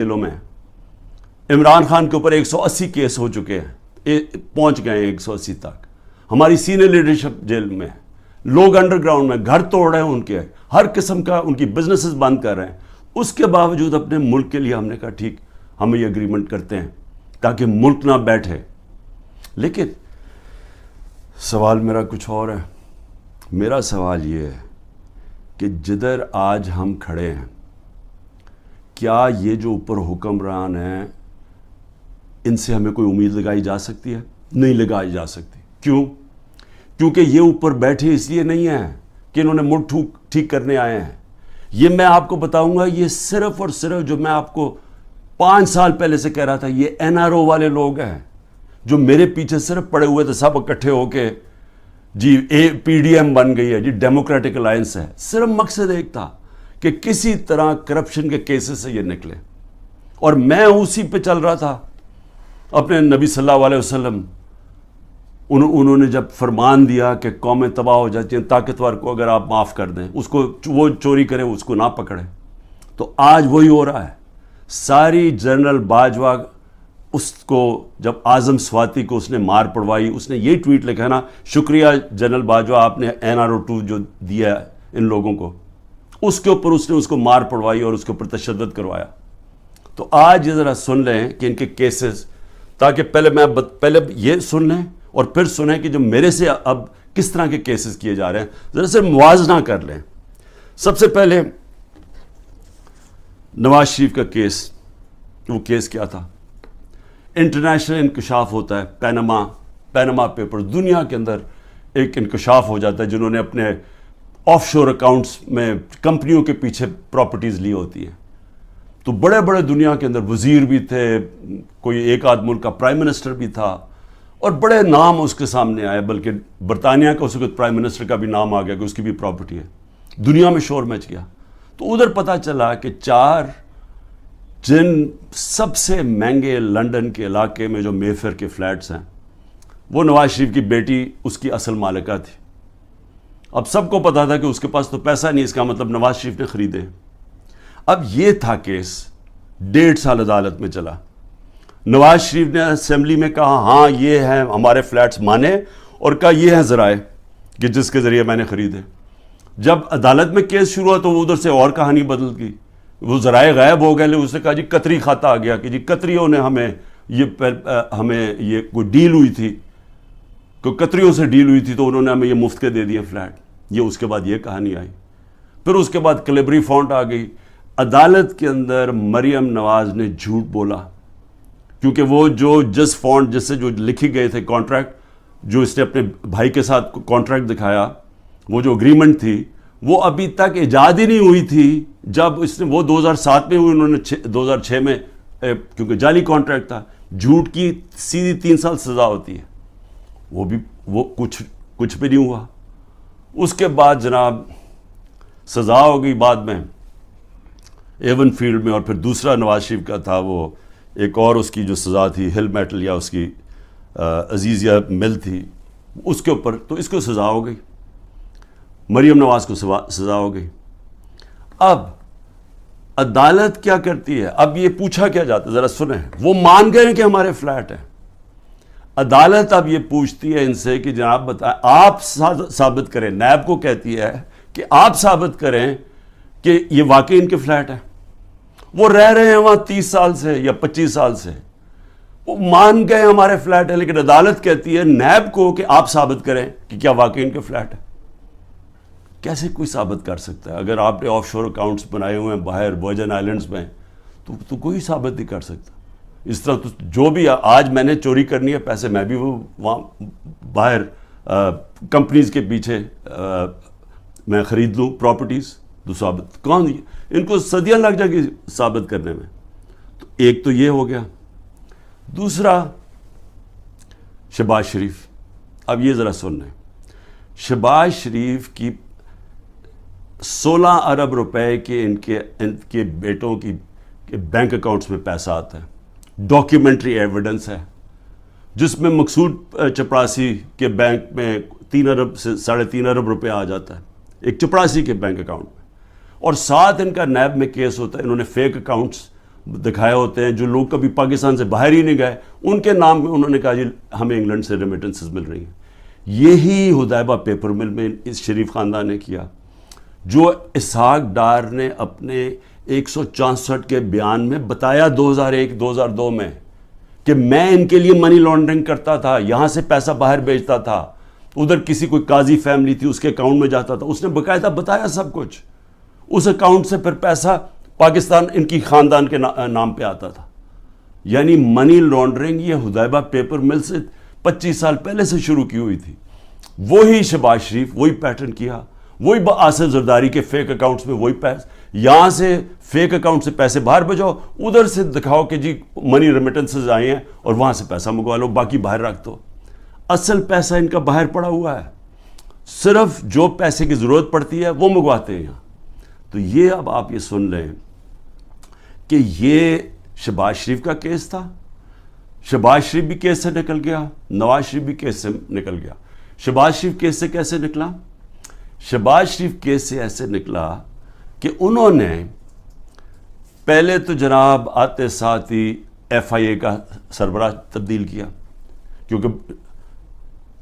جیلوں میں عمران خان کے اوپر 180 کیس ہو چکے ہیں، پہنچ گئے ہیں 180 تک. ہماری سینئر لیڈرشپ جیل میں ہے، لوگ انڈر گراؤنڈ میں گھر توڑ رہے ہیں، ان کے ہر قسم کا ان کی بزنسز بند کر رہے ہیں. اس کے باوجود اپنے ملک کے لیے ہم نے کہا ٹھیک ہم یہ اگریمنٹ کرتے ہیں تاکہ ملک نہ بیٹھے. لیکن سوال میرا کچھ اور ہے. میرا سوال یہ ہے کہ جدھر آج ہم کھڑے ہیں، کیا یہ جو اوپر حکمران ہیں ان سے ہمیں کوئی امید لگائی جا سکتی ہے؟ نہیں لگائی جا سکتی. کیوں؟ کیونکہ یہ اوپر بیٹھے اس لیے نہیں ہیں کہ انہوں نے ملک ٹھیک کرنے آئے ہیں. یہ میں آپ کو بتاؤں گا، یہ صرف اور صرف جو میں آپ کو 5 سال پہلے سے کہہ رہا تھا، یہ NRO والے لوگ ہیں جو میرے پیچھے صرف پڑے ہوئے تھے، سب اکٹھے ہو کے جی PDM بن گئی ہے، جی ڈیموکریٹک الائنس ہے. صرف مقصد ایک تھا کہ کسی طرح کرپشن کے کیسز سے یہ نکلے. اور میں اسی پہ چل رہا تھا. اپنے نبی صلی اللہ علیہ وسلم انہوں نے جب فرمان دیا کہ قومیں تباہ ہو جاتی ہیں، طاقتور کو اگر آپ معاف کر دیں، اس کو وہ چوری کرے اس کو نہ پکڑے. تو آج وہی ہو رہا ہے. ساری جنرل باجوہ اس کو جب اعظم سواتی کو اس نے مار پڑوائی، اس نے یہ ٹویٹ لکھا نا، شکریہ جنرل باجوہ آپ نے NRO 2 جو دیا ہے ان لوگوں کو، اس کے اوپر اس نے اس کو مار پڑوائی اور اس کے اوپر تشدد کروایا. تو آج یہ ذرا سن لیں کہ ان کے کیسز، تاکہ پہلے یہ سن لیں اور پھر سنیں کہ جو میرے سے اب کس طرح کے کیسز کیے جا رہے ہیں، ذرا سے موازنہ کر لیں. سب سے پہلے نواز شریف کا کیس. وہ کیس کیا تھا؟ انٹرنیشنل انکشاف ہوتا ہے، پینما پیپر، دنیا کے اندر ایک انکشاف ہو جاتا ہے جنہوں نے اپنے آف شور اکاؤنٹس میں کمپنیوں کے پیچھے پراپرٹیز لی ہوتی ہیں. تو بڑے بڑے دنیا کے اندر وزیر بھی تھے، کوئی ایک آدھ ملک کا پرائم منسٹر بھی تھا، اور بڑے نام اس کے سامنے آئے، بلکہ برطانیہ کا اس وقت پرائم منسٹر کا بھی نام آ گیا کہ اس کی بھی پراپرٹی ہے. دنیا میں شور مچ گیا. تو ادھر پتہ چلا کہ 4 جن سب سے مہنگے لنڈن کے علاقے میں جو مے فیئر کے فلیٹس ہیں، وہ نواز شریف کی بیٹی اس کی اصل مالکہ تھی. اب سب کو پتا تھا کہ اس کے پاس تو پیسہ نہیں، اس کا مطلب نواز شریف نے خریدے. اب یہ تھا کیس، 1.5 سال عدالت میں چلا. نواز شریف نے اسمبلی میں کہا ہاں یہ ہیں ہمارے فلیٹس مانے، اور کہا یہ ہیں ذرائع کہ جس کے ذریعے میں نے خریدے. جب عدالت میں کیس شروع ہوا تو وہ ادھر سے اور کہانی بدل گئی. وہ ذرائع غائب ہو گئے. اس نے کہا جی قطری کھاتا آ گیا کہ جی قطریوں نے ہمیں یہ کوئی ڈیل ہوئی تھی، کوئی قطریوں سے ڈیل ہوئی تھی تو انہوں نے ہمیں یہ مفت کے دے دیے فلیٹ. یہ اس کے بعد یہ کہانی آئی. پھر اس کے بعد کلیبری فونٹ آ گئی. عدالت کے اندر مریم نواز نے جھوٹ بولا، کیونکہ وہ جو جس فونٹ جس سے جو لکھی گئے تھے کانٹریکٹ، جو اس نے اپنے بھائی کے ساتھ کانٹریکٹ دکھایا، وہ جو اگریمنٹ تھی وہ ابھی تک ایجاد ہی نہیں ہوئی تھی. جب اس نے وہ 2007 میں ہوئی، انہوں نے 2006 میں، کیونکہ جعلی کانٹریکٹ تھا. جھوٹ کی سیدھی 3 سال سزا ہوتی ہے. وہ کچھ بھی نہیں ہوا. اس کے بعد جناب سزا ہو گئی بعد میں ایون فیلڈ میں، اور پھر دوسرا نواز شریف کا تھا، وہ ایک اور اس کی جو سزا تھی ہل میٹل یا اس کی عزیزیہ مل تھی، اس کے اوپر تو اس کو سزا ہو گئی. مریم نواز کو سزا ہو گئی. اب عدالت کیا کرتی ہے؟ اب یہ پوچھا کیا جاتا ہے، ذرا سنیں. وہ مان گئے کہ ہمارے فلیٹ ہیں. عدالت اب یہ پوچھتی ہے ان سے کہ جناب بتائیں، آپ ثابت کریں. نیب کو کہتی ہے کہ آپ ثابت کریں کہ یہ واقعی ان کے فلیٹ ہیں. وہ رہ رہے ہیں وہاں 30 سال سے یا 25 سال سے. وہ مان گئے ہمارے فلیٹ ہیں، لیکن عدالت کہتی ہے نیب کو کہ آپ ثابت کریں کہ کیا واقعی ان کے فلیٹ ہیں. کیسے کوئی ثابت کر سکتا ہے؟ اگر آپ نے آف شور اکاؤنٹس بنائے ہوئے ہیں باہر ورجن آئلینڈز میں تو کوئی ثابت نہیں کر سکتا. اس طرح تو جو بھی آج میں نے چوری کرنی ہے پیسے، میں بھی وہ وہاں باہر کمپنیز کے پیچھے میں خرید لوں پراپرٹیز، تو ثابت کون؟ ان کو صدیاں لگ جائے گی ثابت کرنے میں. تو ایک تو یہ ہو گیا. دوسرا شہباز شریف. اب یہ ذرا سن لیں. شہباز شریف کی 16 ارب روپے کے ان کے بیٹوں کی بینک اکاؤنٹس میں پیسہ آتا ہے. ڈاکیومنٹری ایویڈنس ہے جس میں مقصود چپراسی کے بینک میں 3 ارب سے 3.5 ارب روپے آ جاتا ہے ایک چپراسی کے بینک اکاؤنٹ میں. اور ساتھ ان کا نیب میں کیس ہوتا ہے، انہوں نے فیک اکاؤنٹس دکھائے ہوتے ہیں, جو لوگ کبھی پاکستان سے باہر ہی نہیں گئے, ان کے نام میں انہوں نے کہا جی ہمیں انگلینڈ سے ریمیٹنسز مل رہی ہیں. یہی حدیبہ پیپر مل میں اس شریف خاندان نے کیا, جو اسحاق ڈار نے اپنے 164 کے بیان میں بتایا 2001-2002 میں کہ میں ان کے لیے منی لانڈرنگ کرتا تھا, یہاں سے پیسہ باہر بھیجتا تھا, ادھر کسی کوئی قاضی فیملی تھی اس کے اکاؤنٹ میں جاتا تھا. اس نے باقاعدہ بتایا سب کچھ. اس اکاؤنٹ سے پھر پیسہ پاکستان ان کی خاندان کے نام پہ آتا تھا. یعنی منی لانڈرنگ یہ حدیبہ پیپر مل سے 25 سال پہلے سے شروع کی ہوئی تھی. وہی شہباز شریف وہی پیٹرن کیا, وہی آصف زرداری کے فیک اکاؤنٹس میں وہی پیسے, یہاں سے فیک اکاؤنٹ سے پیسے باہر بھیجو, ادھر سے دکھاؤ کہ جی منی ریمیٹنسز آئے ہیں اور وہاں سے پیسہ منگوا لو, باقی باہر رکھ دو. اصل پیسہ ان کا باہر پڑا ہوا ہے, صرف جو پیسے کی ضرورت پڑتی ہے وہ منگواتے ہیں یہاں. تو یہ اب آپ یہ سن لیں کہ یہ شہباز شریف کا کیس تھا. شہباز شریف بھی کیس سے نکل گیا, نواز شریف بھی کیس سے نکل گیا. شہباز شریف کیس سے کیسے نکلا؟ شہباز شریف کیس سے ایسے نکلا کہ انہوں نے پہلے تو جناب آتے ساتھ ہی ایف آئی اے کا سربراہ تبدیل کیا, کیونکہ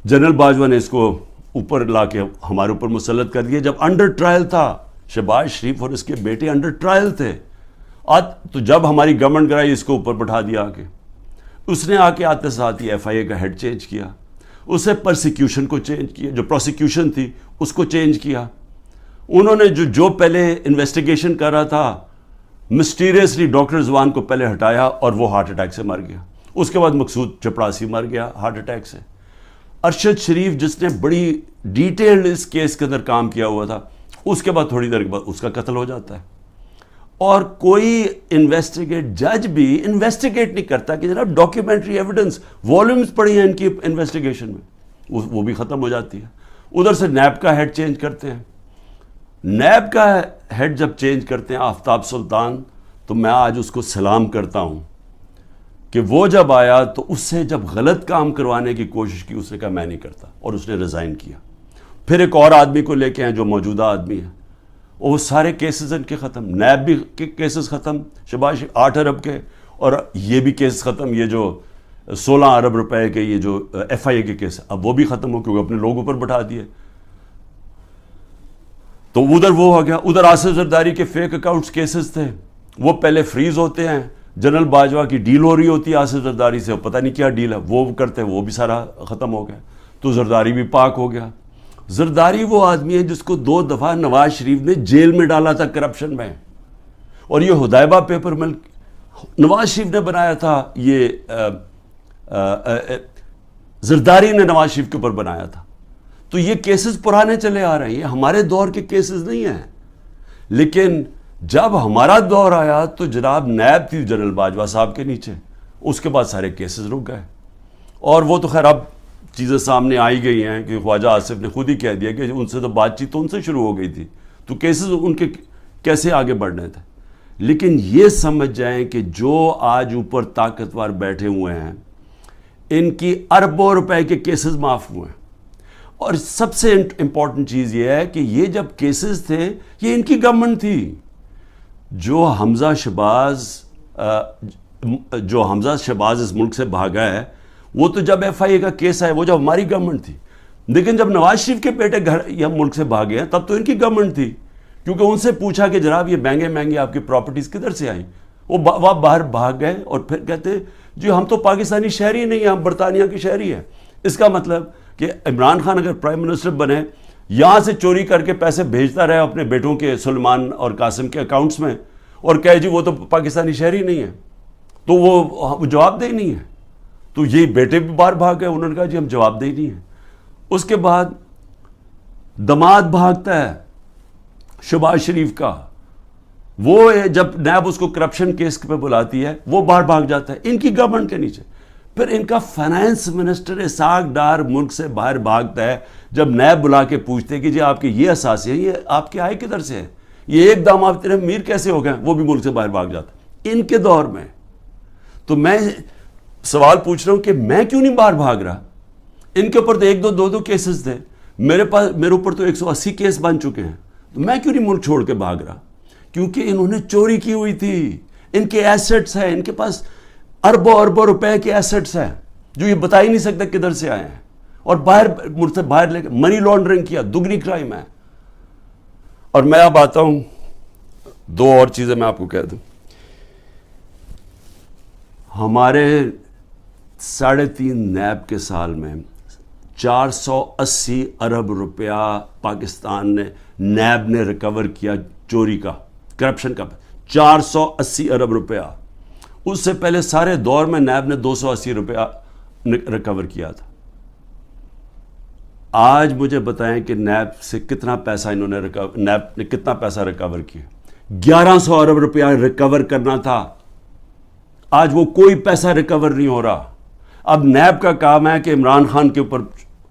جنرل باجوہ نے اس کو اوپر لا کے ہمارے اوپر مسلط کر دیا. جب انڈر ٹرائل تھا شہباز شریف اور اس کے بیٹے انڈر ٹرائل تھے, تو جب ہماری گورنمنٹ کرائی اس کو اوپر بٹھا دیا آ کے. اس نے آ کے آتے ساتھ ہی ایف آئی اے کا ہیڈ چینج کیا, اسے پرسیکیوشن کو چینج کیا, جو پروسیکیوشن تھی اس کو چینج کیا. انہوں نے جو پہلے انویسٹیگیشن کر رہا تھا, مسٹیریسلی ڈاکٹر رضوان کو پہلے ہٹایا اور وہ ہارٹ اٹیک سے مر گیا. اس کے بعد مقصود چپڑاسی مر گیا ہارٹ اٹیک سے. ارشد شریف جس نے بڑی ڈیٹیلڈ اس کیس کے اندر کام کیا ہوا تھا, اس کے بعد تھوڑی دیر کے بعد اس کا قتل ہو جاتا ہے. اور کوئی جج بھی انویسٹیگیٹ نہیں کرتا کہ جناب ڈاکیومنٹری ایویڈنس والیومز پڑی ہیں ان کی انویسٹیگیشن میں, وہ بھی ختم ہو جاتی ہے. ادھر سے نیب کا ہیڈ چینج کرتے ہیں. نیب کا ہیڈ جب چینج کرتے ہیں آفتاب سلطان, تو میں آج اس کو سلام کرتا ہوں کہ وہ جب آیا تو اس سے جب غلط کام کروانے کی کوشش کی, اس نے کہا میں نہیں کرتا, اور اس نے ریزائن کیا. پھر ایک اور آدمی کو لے کے ہیں جو موجودہ آدمی ہے, اور وہ سارے کیسز ان کے ختم. نیب بھی کیسز ختم شہباز 8 ارب کے, اور یہ بھی کیس ختم. یہ جو 16 ارب روپے کے یہ جو ایف آئی اے کے کیس, اب وہ بھی ختم ہو کیونکہ اپنے لوگوں پر بٹھا دیے. تو ادھر وہ ہو گیا. ادھر آصف زرداری کے فیک اکاؤنٹس کیسز تھے, وہ پہلے فریز ہوتے ہیں. جنرل باجوہ کی ڈیل ہو رہی ہوتی ہے آصف زرداری سے, پتہ نہیں کیا ڈیل ہے, وہ کرتے ہیں, وہ بھی سارا ختم ہو گیا. تو زرداری بھی پاک ہو گیا. زرداری وہ آدمی ہے جس کو 2 دفعہ نواز شریف نے جیل میں ڈالا تھا کرپشن میں, اور یہ حدیبہ پیپر مل نواز شریف نے بنایا تھا. یہ زرداری نے نواز شریف کے اوپر بنایا تھا. تو یہ کیسز پرانے چلے آ رہے ہیں, یہ ہمارے دور کے کیسز نہیں ہیں. لیکن جب ہمارا دور آیا تو جناب نیب تھی جنرل باجوہ صاحب کے نیچے, اس کے بعد سارے کیسز رک گئے. اور وہ تو خیر اب چیزیں سامنے آئی گئی ہیں کہ خواجہ آصف نے خود ہی کہہ دیا کہ ان سے تو بات چیت تو ان سے شروع ہو گئی تھی, تو کیسز ان کے کیسے آگے بڑھنے تھے. لیکن یہ سمجھ جائیں کہ جو آج اوپر طاقتور بیٹھے ہوئے ہیں, ان کی اربوں روپے کے کیسز معاف ہوئے ہیں. اور سب سے امپورٹنٹ چیز یہ ہے کہ یہ جب کیسز تھے یہ ان کی گورنمنٹ تھی. جو حمزہ شہباز اس ملک سے بھاگا ہے, وہ تو جب ایف آئی اے کا کیس آیا وہ جب ہماری گورنمنٹ تھی. لیکن جب نواز شریف کے بیٹے یہ ملک سے بھاگے ہیں تب تو ان کی گورنمنٹ تھی, کیونکہ ان سے پوچھا کہ جناب یہ مہنگے آپ کی پراپرٹیز کدھر سے آئیں. وہ باہر بھاگ گئے اور پھر کہتے جی ہم تو پاکستانی شہری نہیں ہیں, ہم برطانیہ کے شہری ہیں. اس کا مطلب کہ عمران خان اگر پرائم منسٹر بنے, یہاں سے چوری کر کے پیسے بھیجتا رہے اپنے بیٹوں کے سلمان اور قاسم کے اکاؤنٹس میں, اور کہے جی وہ تو پاکستانی شہری نہیں ہے, تو وہ جواب دہ نہیں ہے. تو یہ بیٹے بھی باہر بھاگ گئے, انہوں نے کہا جی ہم جواب دہ نہیں ہیں. اس کے بعد دماد بھاگتا ہے شہباز شریف کا, وہ جب نیب اس کو کرپشن کیس پہ بلاتی ہے وہ باہر بھاگ جاتا ہے ان کی گورنمنٹ کے نیچے. پھر ان کا فائنانس منسٹر اسحاق ڈار ملک سے باہر بھاگتا ہے جب نیب بلا کے پوچھتے ہیں کہ جی آپ کے یہ اثاثے ہیں, یہ آپ کے آئے کدھر سے ہیں, یہ ایک دام آپ تیرے امیر کیسے ہو گئے, وہ بھی ملک سے باہر بھاگ جاتا ہے ان کے دور میں. تو میں سوال پوچھ رہا ہوں کہ میں کیوں نہیں باہر بھاگ رہا. ان کے اوپر تو 1-2 کیسز تھے, میرے اوپر تو 180 کیس بن چکے ہیں, تو میں کیوں نہیں ملک چھوڑ کے بھاگ رہا. کیونکہ انہوں نے چوری کی ہوئی تھی, ان کے ایسٹس ہیں, ان کے پاس اربوں اربوں روپے کے ایسٹس ہیں جو یہ بتا ہی نہیں سکتے کدھر سے آئے ہیں, اور ملک سے باہر لے کے منی لانڈرنگ کیا, دگنی کرائم ہے. اور میں اب آتا ہوں, دو اور چیزیں میں آپ کو کہہ دوں. ہمارے 3.5 نیب کے سال میں 480 ارب روپیہ پاکستان نے نیب نے ریکور کیا چوری کا, کرپشن کا, 480 ارب روپیہ. اس سے پہلے سارے دور میں نیب نے 280 روپیہ ریکور کیا تھا. آج مجھے بتائیں کہ نیب سے کتنا پیسہ انہوں نے نیب نے کتنا پیسہ ریکور کیا. 1100 ارب روپیہ ریکور کرنا تھا, آج وہ کوئی پیسہ ریکور نہیں ہو رہا. اب نیب کا کام ہے کہ عمران خان کے اوپر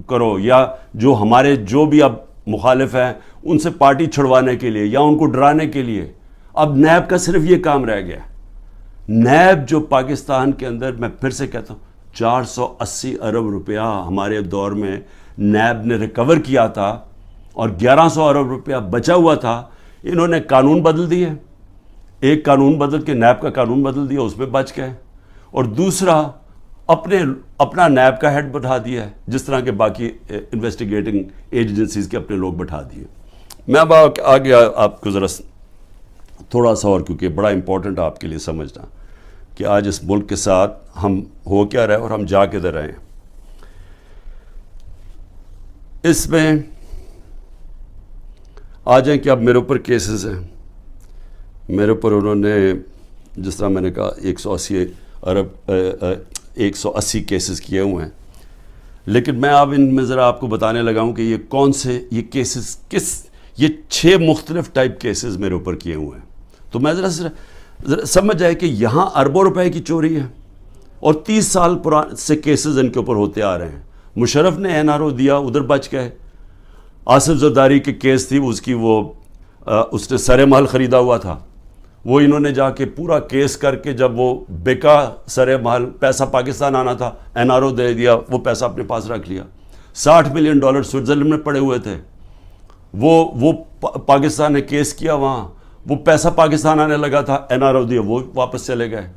کرو, یا جو ہمارے جو بھی اب مخالف ہیں ان سے پارٹی چھڑوانے کے لیے یا ان کو ڈرانے کے لیے. اب نیب کا صرف یہ کام رہ گیا. نیب جو پاکستان کے اندر, میں پھر سے کہتا ہوں, 480 ارب روپیہ ہمارے دور میں نیب نے ریکور کیا تھا, اور 1100 ارب روپیہ بچا ہوا تھا. انہوں نے قانون بدل دیے, ایک قانون بدل کے نیب کا قانون بدل دیا, اس میں بچ گئے, اور دوسرا اپنا نیب کا ہیڈ بٹھا دیا ہے, جس طرح کے باقی انویسٹیگیٹنگ ایجنسیز کے اپنے لوگ بٹھا دیے. میں اب آگے آپ کو ذرا تھوڑا سا اور, کیونکہ بڑا امپورٹنٹ آپ کے لیے سمجھنا کہ آج اس ملک کے ساتھ ہم ہو کیا رہے اور ہم جا کدھر رہے ہیں. اس میں آ جائیں کہ اب میرے اوپر کیسز ہیں. میرے اوپر انہوں نے, جس طرح میں نے کہا, 180 کیسز کیے ہوئے ہیں. لیکن میں اب ان میں ذرا آپ کو بتانے لگا ہوں کہ یہ کون سے یہ کیسز یہ 6 مختلف ٹائپ کیسز میرے اوپر کیے ہوئے ہیں. تو میں ذرا سمجھ جائے کہ یہاں اربوں روپے کی چوری ہے, اور 30 سال سے کیسز ان کے اوپر ہوتے آ رہے ہیں. مشرف نے NRO دیا, ادھر بچ گئے. آصف زرداری کی کیس تھی, اس نے سرے محل خریدا ہوا تھا, وہ انہوں نے جا کے پورا کیس کر کے جب وہ بیکا سرے محل, پیسہ پاکستان آنا تھا, NRO دے دیا, وہ پیسہ اپنے پاس رکھ لیا. $60 ملین سوئٹزرلینڈ میں پڑے ہوئے تھے, وہ پاکستان نے کیس کیا وہاں, وہ پیسہ پاکستان آنے لگا تھا, NRO دیا, وہ واپس چلے گئے.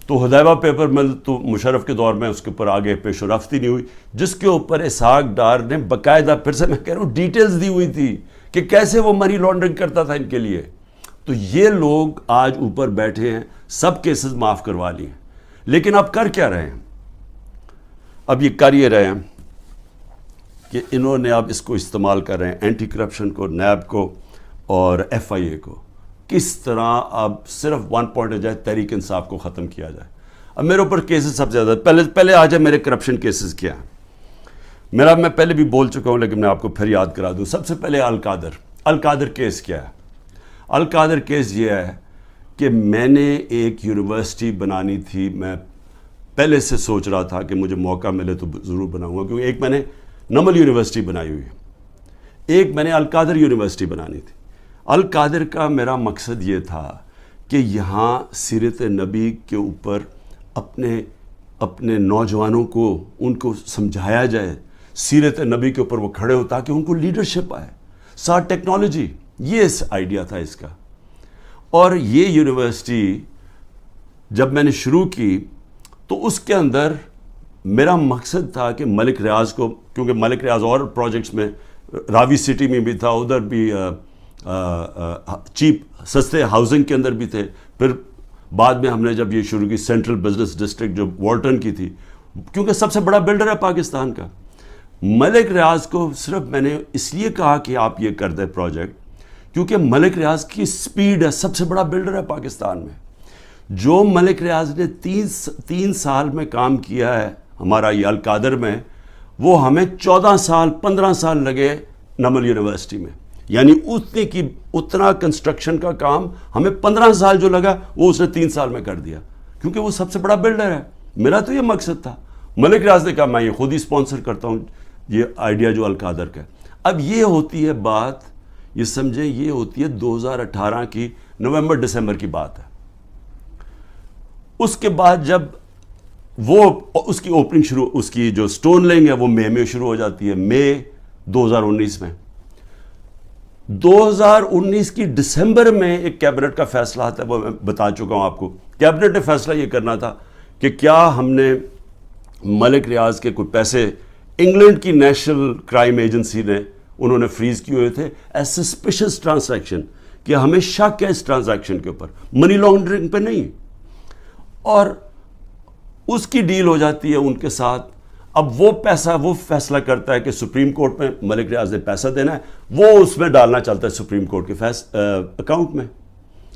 تو حدیبہ پیپر مل تو مشرف کے دور میں اس کے اوپر آگے پیش رفت ہی نہیں ہوئی, جس کے اوپر اسحاق ڈار نے باقاعدہ, پھر سے میں کہہ رہا ہوں, ڈیٹیلز دی ہوئی تھی کہ کیسے وہ منی لانڈرنگ کرتا تھا ان کے لیے. تو یہ لوگ آج اوپر بیٹھے ہیں, سب کیسز معاف کروا لیے ہیں. لیکن اب کر کیا رہے ہیں؟ اب یہ کر یہ رہے ہیں کہ انہوں نے اب اس کو استعمال کر رہے ہیں, اینٹی کرپشن کو, نیب کو اور FIA کو, کس طرح اب صرف 1 پوائنٹ جائے, تحریک انصاف کو ختم کیا جائے. اب میرے اوپر کیسز سب سے زیادہ, پہلے آ جائے میرے کرپشن کیسز کیا ہیں. میں پہلے بھی بول چکا ہوں, لیکن میں آپ کو پھر یاد کرا دوں. سب سے پہلے القادر کیس کیا ہے؟ القادر کیس یہ ہے کہ میں نے ایک یونیورسٹی بنانی تھی. میں پہلے سے سوچ رہا تھا کہ مجھے موقع ملے تو ضرور بناؤں گا, کیونکہ ایک میں نے نمل یونیورسٹی بنائی ہوئی ہے, ایک میں نے القادر یونیورسٹی بنانی تھی. القادر کا میرا مقصد یہ تھا کہ یہاں سیرت نبی کے اوپر اپنے نوجوانوں کو, ان کو سمجھایا جائے, سیرت نبی کے اوپر وہ کھڑے ہو تاکہ ان کو لیڈرشپ آئے, ساتھ ٹیکنالوجی. یہ آئیڈیا تھا اس کا. اور یہ یونیورسٹی جب میں نے شروع کی تو اس کے اندر میرا مقصد تھا کہ ملک ریاض کو, کیونکہ ملک ریاض اور پروجیکٹس میں, راوی سٹی میں بھی تھا, ادھر بھی چیپ سستے ہاؤسنگ کے اندر بھی تھے. پھر بعد میں ہم نے جب یہ شروع کی سینٹرل بزنس ڈسٹرکٹ جو والٹن کی تھی, کیونکہ سب سے بڑا بلڈر ہے پاکستان کا. ملک ریاض کو صرف میں نے اس لیے کہا کہ آپ یہ کر دیں پروجیکٹ, کیونکہ ملک ریاض کی سپیڈ ہے, سب سے بڑا بلڈر ہے پاکستان میں. جو ملک ریاض نے 3 سال میں کام کیا ہے ہمارا یہ القادر میں, وہ ہمیں 14 سال 15 سال لگے نمل یونیورسٹی میں. یعنی اتنا کنسٹرکشن کا کام ہمیں 15 سال جو لگا وہ اس نے 3 سال میں کر دیا, کیونکہ وہ سب سے بڑا بلڈر ہے. میرا تو یہ مقصد تھا. ملک ریاض نے کہا میں یہ خود ہی اسپانسر کرتا ہوں یہ آئیڈیا جو القادر کا ہے. اب یہ ہوتی ہے بات, یہ سمجھیں, یہ ہوتی ہے 2018 کی نومبر دسمبر کی بات ہے. اس کے بعد جب وہ اس کی اوپننگ شروع, اس کی جو سٹون لینگ ہے وہ مئی میں شروع ہو جاتی ہے, مئی 2019 میں. 2019 کی دسمبر میں ایک کیبنٹ کا فیصلہ آتا ہے, وہ میں بتا چکا ہوں آپ کو. کیبنٹ نے فیصلہ یہ کرنا تھا کہ کیا ہم نے ملک ریاض کے کوئی پیسے انگلینڈ کی نیشنل کرائم ایجنسی نے انہوں نے فریز کیے ہوئے تھے ایز سسپیشس ٹرانزیکشن, کہ ہمیں شک ہے اس ٹرانزیکشن کے اوپر, منی لانڈرنگ پہ نہیں. اور اس کی ڈیل ہو جاتی ہے ان کے ساتھ. اب وہ فیصلہ کرتا ہے کہ سپریم کورٹ میں ملک ریاض نے پیسہ دینا ہے, وہ اس میں ڈالنا چلتا ہے سپریم کورٹ کے اکاؤنٹ میں,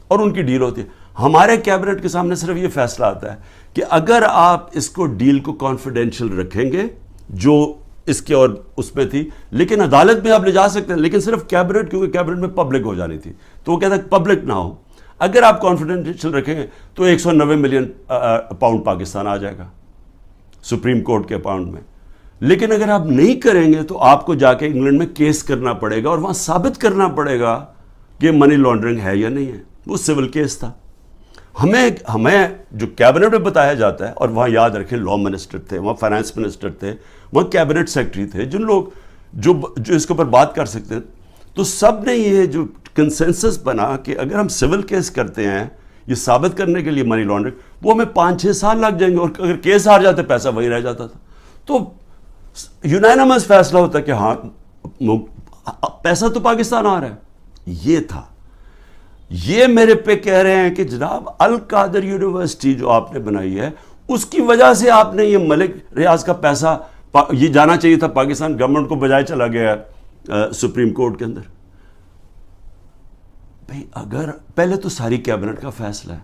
اور ان کی ڈیل ہوتی ہے. ہمارے کیبنٹ کے سامنے صرف یہ فیصلہ آتا ہے کہ اگر آپ اس کو ڈیل کو کانفیڈینشیل رکھیں گے, جو اس کے اور اس میں تھی, لیکن عدالت میں آپ لے جا سکتے ہیں, لیکن صرف کیبنٹ, کیونکہ کیبنٹ میں پبلک ہو جانی تھی, تو وہ کہتا ہے پبلک نہ ہو. اگر آپ کانفیڈینشیل رکھیں گے تو 190 ملین پاؤنڈ پاکستان آ جائے گا سپریم کورٹ کے اکاؤنٹ میں. لیکن اگر آپ نہیں کریں گے تو آپ کو جا کے انگلینڈ میں کیس کرنا پڑے گا, اور وہاں ثابت کرنا پڑے گا کہ منی لانڈرنگ ہے یا نہیں ہے. وہ سول کیس تھا. ہمیں جو کیبنٹ میں بتایا جاتا ہے, اور وہاں یاد رکھیں لا منسٹر تھے, وہاں فائنانس منسٹر تھے, وہاں کیبنٹ سیکرٹری تھے, جن لوگ جو اس کے اوپر بات کر سکتے ہیں, تو سب نے یہ جو کنسنسس بنا کہ اگر ہم سول کیس کرتے ہیں یہ ثابت کرنے کے لیے منی لانڈرنگ, وہ ہمیں 5-6 سال لگ جائیں گے, اور اگر کیس ہار جاتے پیسہ وہی رہ جاتا تھا. تو یونانیمس فیصلہ ہوتا ہے کہ ہاں پیسہ تو پاکستان آ رہا ہے. یہ تھا. یہ میرے پہ کہہ رہے ہیں کہ جناب القادر یونیورسٹی جو آپ نے بنائی ہے, اس کی وجہ سے آپ نے یہ ملک ریاض کا پیسہ یہ جانا چاہیے تھا پاکستان گورنمنٹ کو, بجائے چلا گیا سپریم کورٹ کے اندر. بھئی اگر پہلے تو ساری کیبنٹ کا فیصلہ ہے,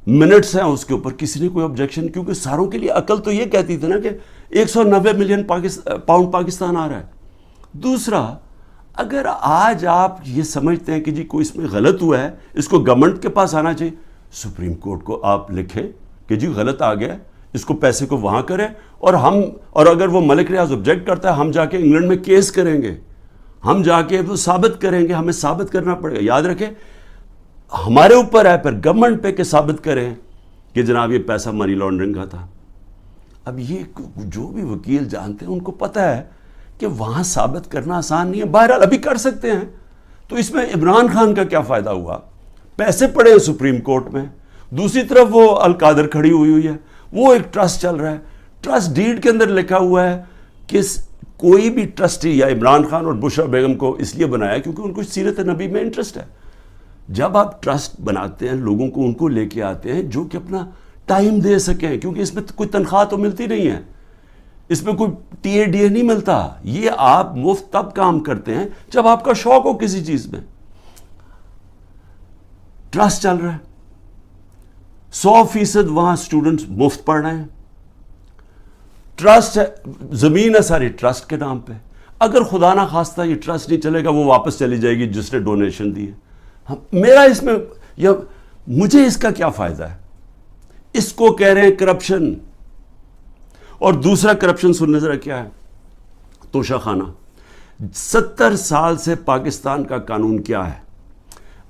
منٹس ہیں اس کے اوپر, کسی نے کوئی آبجیکشن, کیونکہ ساروں کے لیے عقل تو یہ کہتی تھی نا کہ 190 ملین پاؤنڈ پاکستان آ رہا ہے. دوسرا, اگر آج آپ یہ سمجھتے ہیں کہ جی کوئی اس میں غلط ہوا ہے, اس کو گورنمنٹ کے پاس آنا چاہیے, سپریم کورٹ کو آپ لکھیں کہ جی غلط آ گیا, اس کو پیسے کو وہاں کریں, اور اگر وہ ملک ریاض آبجیکٹ کرتا ہے, ہم جا کے انگلینڈ میں کیس کریں گے, ہم جا کے وہ ثابت کریں گے, ہمیں ثابت کرنا پڑے گا. یاد رکھیں ہمارے اوپر ہے پھر گورنمنٹ پہ کہ ثابت کریں کہ جناب یہ پیسہ منی لانڈرنگ کا تھا. اب یہ جو بھی وکیل جانتے ہیں ان کو پتہ ہے کہ وہاں ثابت کرنا آسان نہیں ہے. بہرحال ابھی کر سکتے ہیں. تو اس میں عمران خان کا کیا فائدہ ہوا؟ پیسے پڑے ہیں سپریم کورٹ میں, دوسری طرف وہ القادر کھڑی ہوئی ہے, وہ ایک ٹرسٹ چل رہا ہے, ٹرسٹ ڈیڈ کے اندر لکھا ہوا ہے کہ کوئی بھی ٹرسٹی, یا عمران خان اور بشرا بیگم کو اس لیے بنایا کیونکہ ان کو سیرت نبی میں انٹرسٹ ہے. جب آپ ٹرسٹ بناتے ہیں لوگوں کو ان کو لے کے آتے ہیں جو کہ اپنا ٹائم دے سکیں, کیونکہ اس میں کوئی تنخواہ تو ملتی نہیں ہے, اس میں کوئی ٹی اے ڈی اے نہیں ملتا. یہ آپ مفت تب کام کرتے ہیں جب آپ کا شوق ہو کسی چیز میں. ٹرسٹ چل رہا ہے, 100% وہاں اسٹوڈنٹس مفت پڑھ رہے ہیں. ٹرسٹ ہے, زمین ہے ساری ٹرسٹ کے نام پہ. اگر خدا نہ خواستہ یہ ٹرسٹ نہیں چلے گا, وہ واپس چلی جائے گی جس نے ڈونیشن دی ہے. میرا اس میں یا مجھے اس کا کیا فائدہ ہے؟ اس کو کہہ رہے ہیں کرپشن. اور دوسرا کرپشن سننے ذرا کیا ہے, توشہ خانہ. 70 سال سے پاکستان کا قانون کیا ہے؟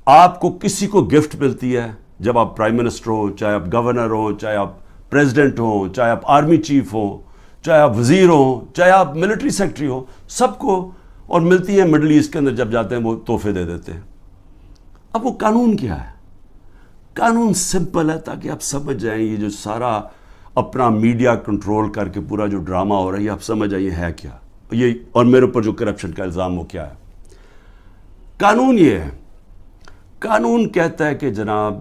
آپ کو کسی کو گفٹ ملتی ہے جب آپ پرائم منسٹر ہوں, چاہے آپ گورنر ہوں, چاہے آپ پریزیڈنٹ ہوں, چاہے آپ آرمی چیف ہوں, چاہے آپ وزیر ہوں, چاہے آپ ملٹری سیکرٹری ہوں, سب کو. اور ملتی ہے مڈل ایسٹ کے اندر جب جاتے ہیں وہ تحفے دے دیتے ہیں. اب وہ قانون کیا ہے؟ قانون سمپل ہے تاکہ آپ سمجھ جائیں یہ جو سارا اپنا میڈیا کنٹرول کر کے پورا جو ڈرامہ ہو رہا ہے, یہ آپ سمجھ جائیں یہ ہے کیا, یہ اور میرے اوپر جو کرپشن کا الزام وہ کیا ہے. قانون یہ ہے, قانون کہتا ہے کہ جناب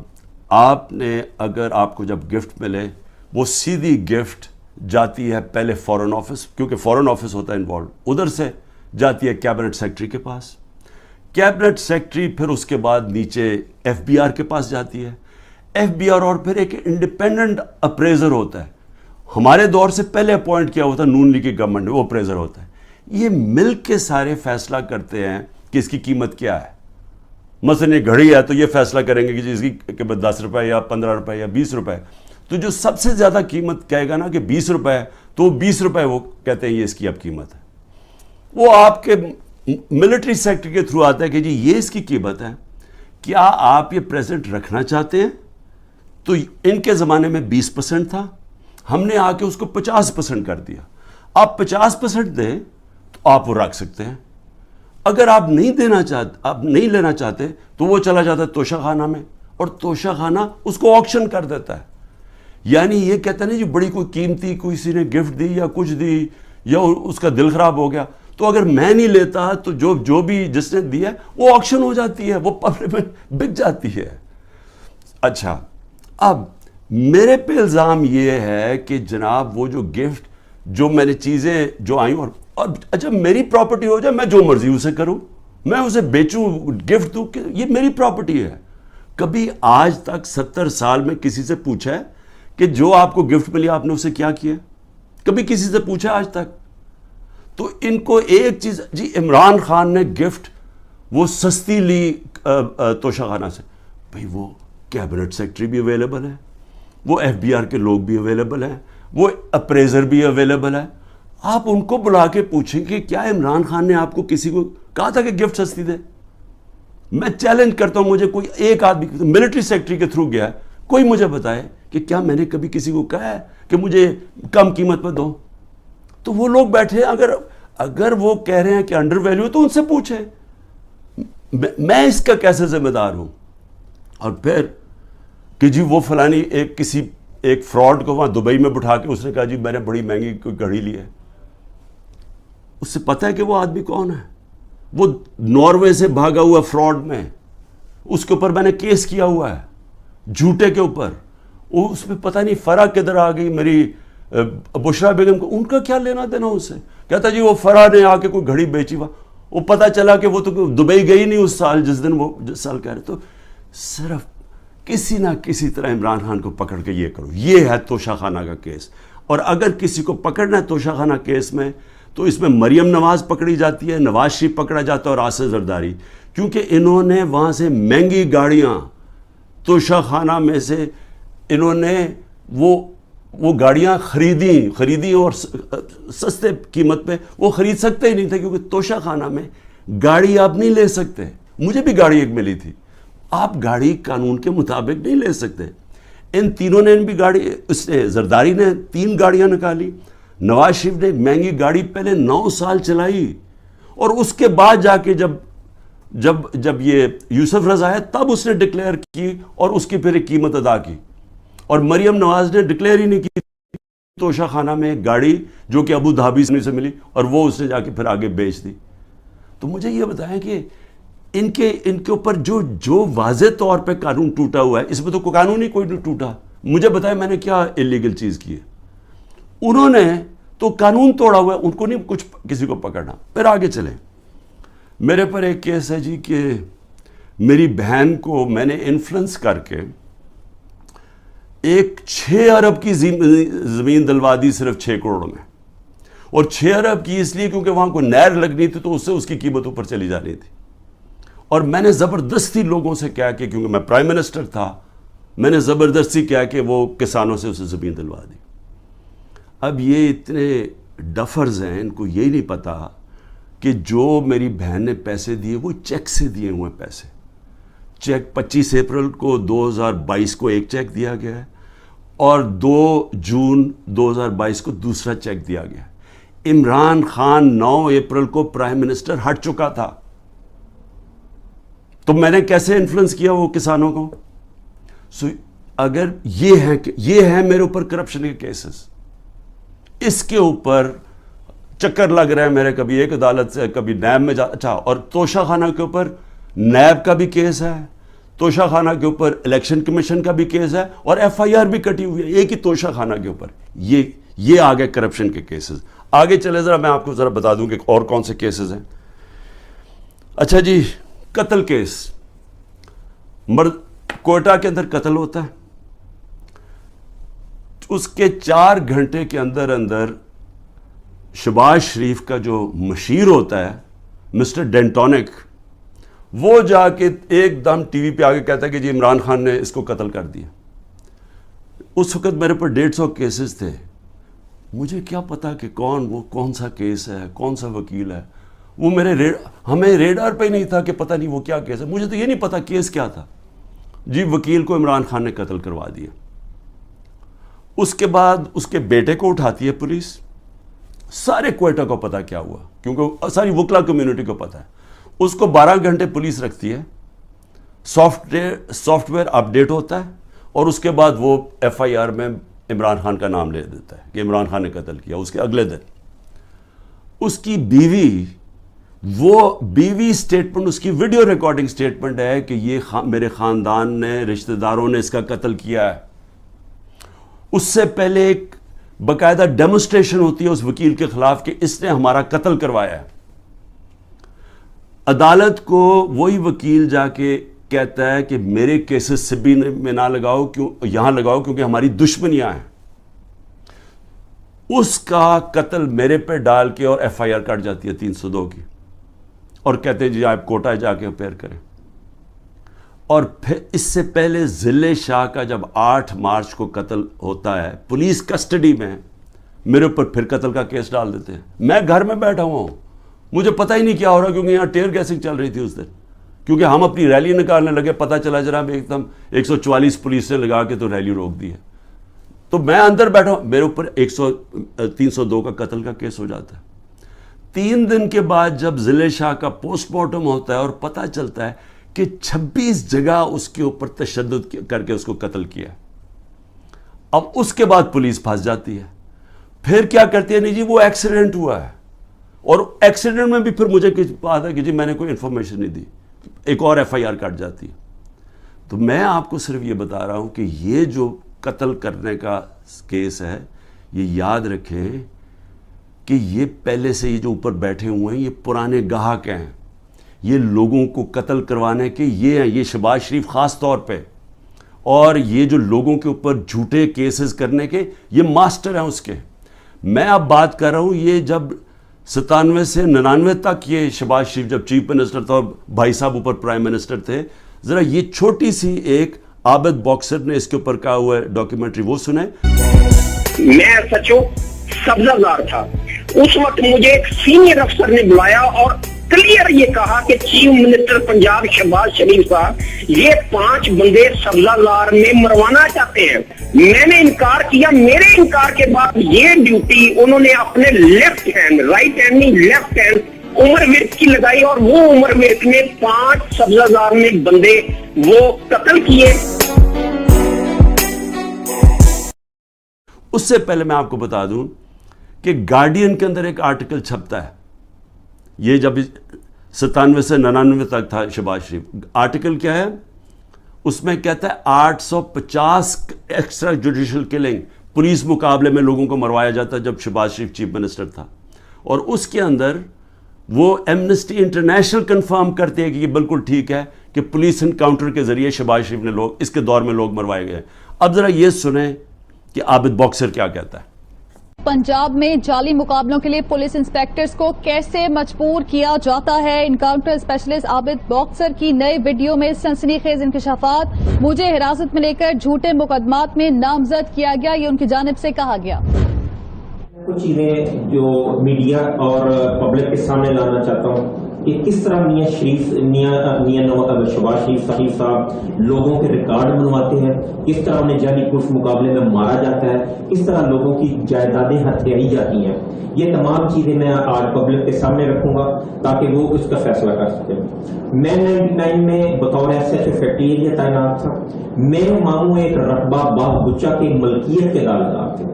آپ نے, اگر آپ کو جب گفٹ ملے, وہ سیدھی گفٹ جاتی ہے پہلے فورن آفس, کیونکہ فورن آفس ہوتا ہے انوالو, ادھر سے جاتی ہے کیبنٹ سیکرٹری کے پاس. کیبنٹ سیکرٹری پھر اس کے بعد نیچے ایف بی آر کے پاس جاتی ہے. ایف بی آر اور پھر ایک انڈیپینڈنٹ اپریزر ہوتا ہے, ہمارے دور سے پہلے اپوائنٹ کیا ہوتا ہے نون لیگ کی گورنمنٹ نے, وہ اپریزر ہوتا ہے. یہ مل کے سارے فیصلہ کرتے ہیں کہ اس کی قیمت کیا ہے. مثلا یہ گھڑی ہے تو یہ فیصلہ کریں گے کہ اس کی قیمت 10 روپے یا 15 روپے یا 20 روپے. تو جو سب سے زیادہ قیمت کہے گا نا کہ 20 روپے ہے, تو 20 روپے وہ کہتے ہیں یہ اس کی اب قیمت ہے. وہ آپ کے ملٹری سیکٹر کے تھرو آتا ہے کہ جی یہ اس کی قیمت ہے, کیا آپ یہ پریزنٹ رکھنا چاہتے ہیں؟ تو ان کے زمانے میں 20% تھا, ہم نے آ کے اس کو 50% کر دیا. آپ 50% دیں تو آپ وہ رکھ سکتے ہیں. اگر آپ نہیں دینا چاہتے، آپ نہیں لینا چاہتے تو وہ چلا جاتا ہے توشہ خانہ میں، اور توشہ خانہ اس کو آکشن کر دیتا ہے. یعنی یہ کہتا ہے نا جی بڑی کوئی قیمتی کسی نے گفٹ دی یا کچھ دی یا اس کا دل خراب ہو گیا، تو اگر میں نہیں لیتا تو جو بھی جس نے دیا وہ آکشن ہو جاتی ہے، وہ پبلک میں بک جاتی ہے. اچھا، اب میرے پہ الزام یہ ہے کہ جناب وہ جو گفٹ، جو میں نے چیزیں جو آئیں، اور اچھا میری پراپرٹی ہو جائے، میں جو مرضی اسے کروں، میں اسے بیچوں، گفٹ دوں، کہ یہ میری پراپرٹی ہے. کبھی آج تک 70 سال میں کسی سے پوچھا ہے کہ جو آپ کو گفٹ ملی آپ نے اسے کیا کیا؟ کبھی کسی سے پوچھا آج تک؟ تو ان کو ایک چیز، جی عمران خان نے گفٹ وہ سستی لی توشہ خانہ سے، بھئی وہ کیبنٹ سیکٹری بھی اویلیبل ہے، وہ ایف بی آر کے لوگ بھی اویلیبل ہیں، وہ اپریزر بھی اویلیبل ہے. آپ ان کو بلا کے پوچھیں کہ کیا عمران خان نے آپ کو کسی کو کہا تھا کہ گفٹ سستی دے؟ میں چیلنج کرتا ہوں، مجھے کوئی ایک آدمی ملٹری سیکٹری کے تھرو گیا ہے، کوئی مجھے بتائے کہ کیا میں نے کبھی کسی کو کہا ہے کہ مجھے کم قیمت پہ دو؟ تو وہ لوگ بیٹھے ہیں، اگر وہ کہہ رہے ہیں کہ انڈر ویلیو تو ان سے پوچھیں، میں اس کا کیسے ذمہ دار ہوں؟ اور پھر کہ جی وہ فلانی ایک فراڈ کو وہاں دبئی میں بٹھا کے اس نے کہا جی میں نے بڑی مہنگی کوئی گھڑی لی ہے. اس سے پتہ ہے کہ وہ آدمی کون ہے؟ وہ ناروے سے بھاگا ہوا فراڈ میں، اس کے اوپر میں نے کیس کیا ہوا ہے جھوٹے کے اوپر. اس میں پتہ نہیں فرح کدھر آ گئی میری بشرا بیگم کو، ان کا کیا لینا دینا اس سے؟ کہتا جی وہ فرح نے آ کے کوئی گھڑی بیچی ہوا، وہ پتہ چلا کہ وہ تو دبئی گئی نہیں اس سال، جس سال کہہ رہے. تو صرف کسی نہ کسی طرح عمران خان کو پکڑ کے یہ کرو. یہ ہے توشہ خانہ کا کیس. اور اگر کسی کو پکڑنا ہے توشہ خانہ کیس میں تو اس میں مریم نواز پکڑی جاتی ہے، نواز شریف پکڑا جاتا ہے، اور آصف زرداری، کیونکہ انہوں نے وہاں سے مہنگی گاڑیاں توشہ خانہ میں سے انہوں نے وہ گاڑیاں خریدی اور سستے قیمت پہ وہ خرید سکتے ہی نہیں تھے، کیونکہ توشہ خانہ میں گاڑی آپ نہیں لے سکتے. مجھے بھی گاڑی ایک ملی تھی، آپ گاڑی قانون کے مطابق نہیں لے سکتے. ان تینوں نے بھی گاڑی، اس نے زرداری نے 3 گاڑیاں نکالی، نواز شریف نے مہنگی گاڑی پہلے 9 سال چلائی، اور اس کے بعد جا کے جب یہ یوسف رضا ہے تب اس نے ڈکلیئر کی اور اس کی پھر ایک قیمت ادا کی. اور مریم نواز نے ڈکلیئر ہی نہیں کی توشہ خانہ میں ایک گاڑی جو کہ ابو دھابی سے ملی، اور وہ اس نے جا کے پھر آگے بیچ دی. تو مجھے یہ بتائیں کہ ان کے اوپر جو واضح طور پہ قانون ٹوٹا ہوا ہے، اس میں تو کوئی قانون ہی کوئی نہیں ٹوٹا. مجھے بتائیں میں نے کیا اللیگل چیز کی ہے؟ انہوں نے تو قانون توڑا ہوا ہے، ان کو نہیں کچھ کسی کو پکڑنا. پھر آگے چلیں. میرے پر ایک کیس ہے جی کہ میری بہن کو میں نے انفلوئنس کر کے ایک 6 ارب کی زمین دلوا دی صرف 6 کروڑ میں. اور 6 ارب کی اس لیے کیونکہ وہاں کوئی نہر لگنی تھی تو اس سے اس کی قیمت اوپر چلی جانی تھی. اور میں نے زبردستی لوگوں سے کہا کہ کیونکہ میں پرائم منسٹر تھا، میں نے زبردستی کہا کہ وہ کسانوں سے اسے زمین دلوا دی. اب یہ اتنے ڈفرز ہیں، ان کو یہی نہیں پتا کہ جو میری بہن نے پیسے دیے وہ چیک سے دیے ہوئے پیسے. چیک 25 اپریل کو 2022 کو ایک چیک دیا گیا ہے، اور 2 جون 2022 کو دوسرا چیک دیا گیا. عمران خان 9 اپریل کو پرائم منسٹر ہٹ چکا تھا، تو میں نے کیسے انفلوئنس کیا وہ کسانوں کو؟ اگر یہ ہے میرے اوپر کرپشن کے کیسز، اس کے اوپر چکر لگ رہا ہے میرے، کبھی ایک عدالت سے کبھی نیب میں اچھا. اور توشہ خانہ کے اوپر نیب کا بھی کیس ہے، توشہ خانہ کے اوپر الیکشن کمیشن کا بھی کیس ہے، اور ایف آئی آر بھی کٹی ہوئی ہے ایک ہی توشہ خانہ کے اوپر. یہ آگے کرپشن کے کیسز. آگے چلے ذرا میں آپ کو ذرا بتا دوں کہ اور کون سے کیسز ہیں. اچھا جی، قتل کیس. کوئٹہ کے اندر قتل ہوتا ہے، اس کے 4 گھنٹے کے اندر شہباز شریف کا جو مشیر ہوتا ہے مسٹر ڈینٹونک، وہ جا کے ایک دم ٹی وی پہ آگے کہتا ہے کہ جی عمران خان نے اس کو قتل کر دیا. اس وقت میرے پر 150 کیسز تھے. مجھے کیا پتا کہ کون سا کیس ہے، کون سا وکیل ہے. وہ ہمیں ریڈار پہ نہیں تھا کہ پتہ نہیں وہ کیا کیس ہے. مجھے تو یہ نہیں پتا کیس کیا تھا. جی وکیل کو عمران خان نے قتل کروا دیا. اس کے بعد اس کے بیٹے کو اٹھاتی ہے پولیس. سارے کوئٹہ کو پتا کیا ہوا، کیونکہ ساری وکلا کمیونٹی کو پتا ہے. اس کو 12 گھنٹے پولیس رکھتی ہے, سافٹ ویئر اپڈیٹ ہوتا ہے, اور اس کے بعد وہ ایف آئی آر میں عمران خان کا نام لے دیتا ہے کہ عمران خان نے قتل کیا. اس کے اگلے دن اس کی بیوی سٹیٹمنٹ, اس کی ویڈیو ریکارڈنگ سٹیٹمنٹ ہے کہ یہ میرے خاندان نے, رشتہ داروں نے اس کا قتل کیا ہے. اس سے پہلے ایک باقاعدہ ڈیمونسٹریشن ہوتی ہے اس وکیل کے خلاف کہ اس نے ہمارا قتل کروایا ہے. عدالت کو وہی وکیل جا کے کہتا ہے کہ میرے کیسز سبی میں نہ لگاؤ, یہاں لگاؤ کیونکہ ہماری دشمنیاں ہیں. اس کا قتل میرے پہ ڈال کے اور ایف آئی آر کٹ جاتی ہے 302 کی, اور کہتے ہیں جی آپ کوٹا جا کے اپیئر کریں. اور پھر اس سے پہلے ضلع شاہ کا جب 8 مارچ کو قتل ہوتا ہے, پولیس کسٹڈی میں, میرے اوپر پھر قتل کا کیس ڈال دیتے ہیں. میں گھر میں بیٹھا ہوا ہوں, مجھے پتہ ہی نہیں کیا ہو رہا, کیونکہ یہاں ٹیئر گیسنگ چل رہی تھی اس دن, کیونکہ ہم اپنی ریلی نکالنے لگے, پتہ چلا جناب ایک دم 144 پولیس نے لگا کے تو ریلی روک دی ہے. تو میں اندر بیٹھا ہوں, میرے اوپر 302 کا قتل کا کیس ہو جاتا ہے. 3 دن کے بعد جب ضلع شاہ کا پوسٹ مارٹم ہوتا ہے اور پتہ چلتا ہے کہ 26 جگہ اس کے اوپر تشدد کر کے اس کو قتل کیا. اب اس کے بعد پولیس پھنس جاتی ہے. پھر کیا کرتی ہے, نہیں جی وہ ایکسیڈنٹ ہوا ہے, اور ایکسیڈنٹ میں بھی پھر مجھے بات ہے کہ جی میں نے کوئی انفارمیشن نہیں دی, ایک اور ایف آئی آر کٹ جاتی ہے. تو میں آپ کو صرف یہ بتا رہا ہوں کہ یہ جو قتل کرنے کا کیس ہے, یہ یاد رکھیں کہ یہ پہلے سے یہ جو اوپر بیٹھے ہوئے ہیں یہ پرانے گاہک ہیں, یہ لوگوں کو قتل کروانے کے یہ ہیں, یہ شہباز شریف خاص طور پہ, اور یہ جو لوگوں کے اوپر جھوٹے کیسز کرنے کے یہ ماسٹر ہیں اس کے. میں اب بات کر رہا ہوں یہ جب 97 سے 99 تک یہ شہباز شریف جب چیف منسٹر تھا اور بھائی صاحب اوپر پرائم منسٹر تھے, ذرا یہ چھوٹی سی ایک عابد باکسر نے اس کے اوپر کہا ہوا ہے ڈاکیومنٹری, وہ سنیں. میں سچو سبزہ زار تھا اس وقت, مجھے ایک سینئر افسر نے بلایا اور کلیئر یہ کہا کہ چیف منسٹر پنجاب شہباز شریف صاحب یہ 5 بندے سبزہ زار میں مروانا چاہتے ہیں. میں نے انکار کیا. میرے انکار کے بعد یہ ڈیوٹی انہوں نے اپنے لیفٹ ہینڈ, رائٹ ہینڈ نہیں لیفٹ ہینڈ عمر ورک کی لگائی, اور وہ عمر ورک نے 5 سبزہ زار میں بندے وہ قتل کیے. اس سے پہلے میں آپ کو بتا دوں کہ گارڈین کے اندر ایک آرٹیکل چھپتا ہے, یہ جب 97 سے 99 تک تھا شہباز شریف. آرٹیکل کیا ہے, اس میں کہتا ہے 850 ایکسٹرا جوڈیشل کلنگ پولیس مقابلے میں لوگوں کو مروایا جاتا جب شہباز شریف چیف منسٹر تھا. اور اس کے اندر وہ ایمنسٹی انٹرنیشنل کنفرم کرتے ہیں کہ یہ بالکل ٹھیک ہے کہ پولیس انکاؤنٹر کے ذریعے شہباز شریف نے لوگ اس کے دور میں لوگ مروائے گئے. اب ذرا یہ سنیں کہ عابد باکسر کیا کہتا ہے. پنجاب میں جعلی مقابلوں کے لیے پولیس انسپیکٹرز کو کیسے مجبور کیا جاتا ہے. انکاؤنٹر اسپیشلسٹ عابد باکسر کی نئے ویڈیو میں سنسنی خیز انکشافات. مجھے حراست میں لے کر جھوٹے مقدمات میں نامزد کیا گیا, یہ ان کی جانب سے کہا گیا. کچھ چیزیں جو میڈیا اور پبلک کے سامنے لانا چاہتا ہوں کہ کس طرح شہباز شریف صاحب لوگوں کے ریکارڈ بنواتے ہیں, کس طرح انہیں جعلی پولیس مقابلے میں مارا جاتا ہے, کس طرح لوگوں کی جائیدادیں ہتھیائی جاتی ہیں. یہ تمام چیزیں میں آج پبلک کے سامنے رکھوں گا تاکہ وہ اس کا فیصلہ کر سکیں. میں 99 میں بطور SHO فیکٹری ایریا تعینات تھا. میرے ماموں ایک رقبہ باغ بچہ کی ملکیت کے دعویدار تھے.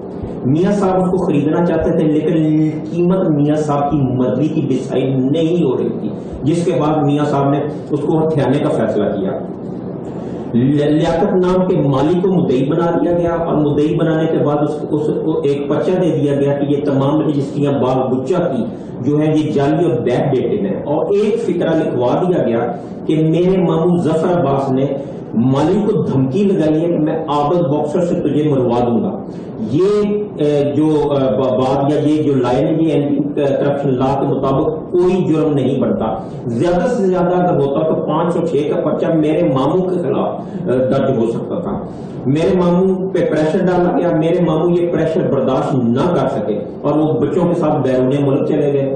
میاں صاحب اس کو خریدنا چاہتے تھے لیکن قیمت میاں صاحب کی مرضی کی ڈیسائیڈ نہیں ہو رہی تھی, جس کے بعد میاں صاحب نے اس کو ہتھیانے کا فیصلہ کیا. لیاقت نام کے مالی کو مدعی بنا دیا گیا, اور مدعی بنانے کے بعد اس کو ایک پرچہ دے دیا گیا کہ یہ تمام رجسٹریاں باغ بچہ کی جو ہے یہ جعلی اور بیک ڈیٹڈ ہیں. اور ایک فقرہ لکھوا دیا گیا کہ میرے ماموں ظفر عباس نے مالی کو دھمکی لگائی ہے کہ میں عابد باکسر سے تجھے مروا دوں گا. یہ جو بات یا یہ جو لائن ہے یہ اینٹی کرپشن لا کے مطابق کوئی جرم نہیں بنتا. زیادہ سے زیادہ اگر ہوتا تو 506 کا پرچہ میرے ماموں کے خلاف درج ہو سکتا تھا. میرے ماموں پہ پریشر ڈالا گیا, میرے ماموں یہ پریشر برداشت نہ کر سکے اور وہ بچوں کے ساتھ بیرون ملک چلے گئے.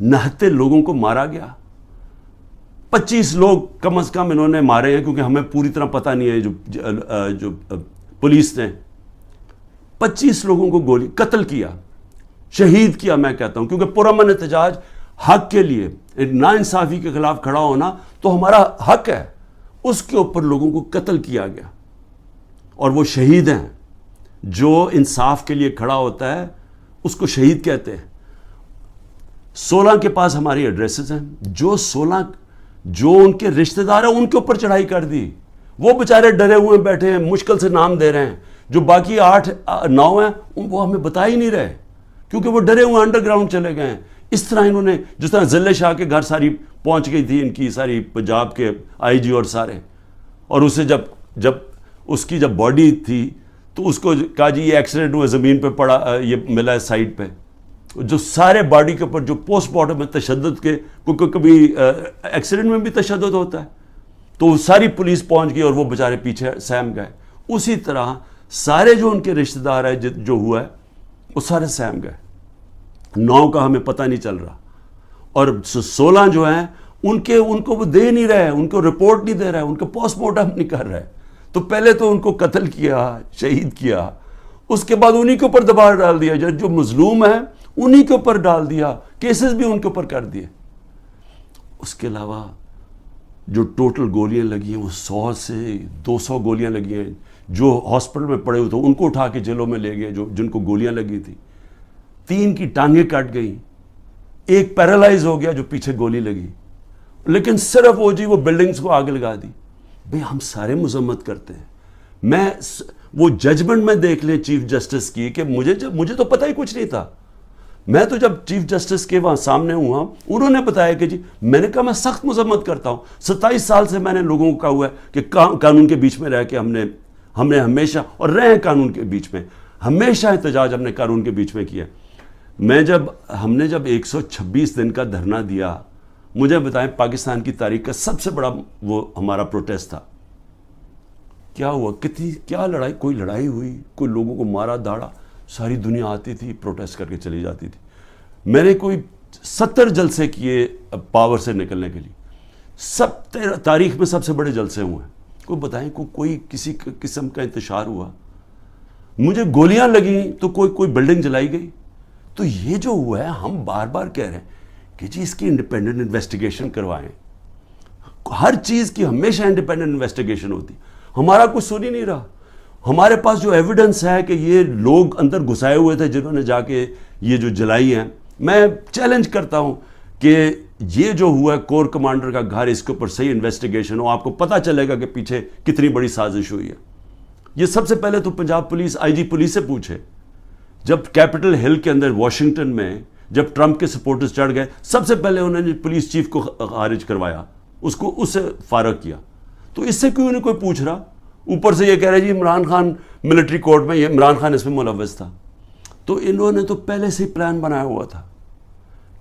نہتے لوگوں کو مارا گیا. 25 لوگ کم از کم انہوں نے مارے ہیں, کیونکہ ہمیں پوری طرح پتہ نہیں ہے. جو پولیس نے 25 لوگوں کو گولی قتل کیا, شہید کیا میں کہتا ہوں, کیونکہ پرامن احتجاج حق کے لیے, ناانصافی کے خلاف کھڑا ہونا تو ہمارا حق ہے. اس کے اوپر لوگوں کو قتل کیا گیا, اور وہ شہید ہیں. جو انصاف کے لیے کھڑا ہوتا ہے اس کو شہید کہتے ہیں. 16 کے پاس ہماری ایڈریسز ہیں. جو ان کے رشتہ دار ہیں ان کے اوپر چڑھائی کر دی. وہ بیچارے ڈرے ہوئے بیٹھے ہیں, مشکل سے نام دے رہے ہیں. جو باقی 8-9 ہیں وہ ہمیں بتا ہی نہیں رہے, کیونکہ وہ ڈرے ہوئے انڈر گراؤنڈ چلے گئے ہیں. اس طرح انہوں نے, جس طرح ضلع شاہ کے گھر ساری پہنچ گئی تھی ان کی ساری پنجاب کے آئی جی اور سارے, اور اسے جب اس کی جب باڈی تھی تو اس کو کہا جی یہ ایکسیڈنٹ ہوا, زمین پہ پڑا, یہ ملا ہے سائڈ پہ. جو سارے باڈی کے اوپر جو پوسٹ مارٹم میں تشدد کے, کیونکہ کبھی ایکسیڈنٹ میں بھی تشدد ہوتا ہے, تو ساری پولیس پہنچ گئی اور وہ بیچارے پیچھے سہم گئے. اسی طرح سارے جو ان کے رشتہ دار ہیں جو ہوا ہے وہ سارے سہم گئے. 9 کا ہمیں پتہ نہیں چل رہا, اور 16 جو ہیں ان کو وہ دے نہیں رہے, ان کو رپورٹ نہیں دے رہے, ان کو پوسٹ مارٹم نہیں کر رہے. تو پہلے تو ان کو قتل کیا, شہید کیا, اس کے بعد انہی کے اوپر دباؤ ڈال دیا, جو مظلوم ہیں انہی کے اوپر ڈال دیا, کیسز بھی ان کے اوپر کر دیے. اس کے علاوہ جو ٹوٹل گولیاں لگی ہیں وہ 100 سے 200 گولیاں لگی ہیں. جو ہاسپٹل میں پڑے ہوئے تھے ان کو اٹھا کے جیلوں میں لے گئے, جن کو گولیاں لگی تھی. 3 کی ٹانگیں کٹ گئیں, 1 پیرالائز ہو گیا جو پیچھے گولی لگی. لیکن صرف وہ بلڈنگز کو آگ لگا دی. بھئی ہم سارے مذمت کرتے ہیں. وہ ججمنٹ میں دیکھ لیں چیف جسٹس کی, کہ مجھے تو پتہ ہی کچھ نہیں تھا. میں تو جب چیف جسٹس کے وہاں سامنے ہوا, انہوں نے بتایا کہ جی, میں نے کہا میں سخت مذمت کرتا ہوں. 27 سال سے میں نے لوگوں کو کہا ہوا ہے کہ قانون کے بیچ میں رہ کے ہم نے ہمیشہ, اور رہے ہیں قانون کے بیچ میں, ہمیشہ احتجاج ہم نے قانون کے بیچ میں کیا. ہم نے جب 126 دن کا دھرنا دیا, مجھے بتائیں پاکستان کی تاریخ کا سب سے بڑا وہ ہمارا پروٹیسٹ تھا. کیا ہوا, کیا لڑائی, کوئی لڑائی ہوئی, کوئی لوگوں کو مارا داڑا, ساری دنیا آتی تھی پروٹیسٹ کر کے چلی جاتی تھی. میں نے کوئی 70 جلسے کیے پاور سے نکلنے کے لیے. تاریخ میں سب سے بڑے جلسے ہوئے ہیں. کوئی بتائیں کوئی کسی قسم کا انتشار ہوا, مجھے گولیاں لگیں تو کوئی بلڈنگ جلائی گئی. تو یہ جو ہوا ہے, ہم بار بار کہہ رہے ہیں کہ جی اس کی انڈیپینڈنٹ انویسٹیگیشن کروائیں. ہر چیز کی ہمیشہ انڈیپینڈنٹ انویسٹیگیشن ہوتی. ہمارا کچھ سن ہی نہیں رہا. ہمارے پاس جو ایویڈنس ہے کہ یہ لوگ اندر گھسائے ہوئے تھے جنہوں نے جا کے یہ جو جلائی ہیں, میں چیلنج کرتا ہوں کہ یہ جو ہوا ہے کور کمانڈر کا گھر, اس کے اوپر صحیح انویسٹیگیشن ہو, آپ کو پتہ چلے گا کہ پیچھے کتنی بڑی سازش ہوئی ہے. یہ سب سے پہلے تو پنجاب پولیس, آئی جی پولیس سے پوچھے. جب کیپٹل ہل کے اندر واشنگٹن میں جب ٹرمپ کے سپورٹرز چڑھ گئے, سب سے پہلے انہوں نے پولیس چیف کو خارج کروایا, اس سے فارغ کیا. تو اس سے کیوں نہیں کوئی پوچھ رہا؟ اوپر سے یہ کہہ رہے جی عمران خان ملٹری کورٹ میں, یہ عمران خان اس میں ملوث تھا. تو انہوں نے تو پہلے سے ہی پلان بنایا ہوا تھا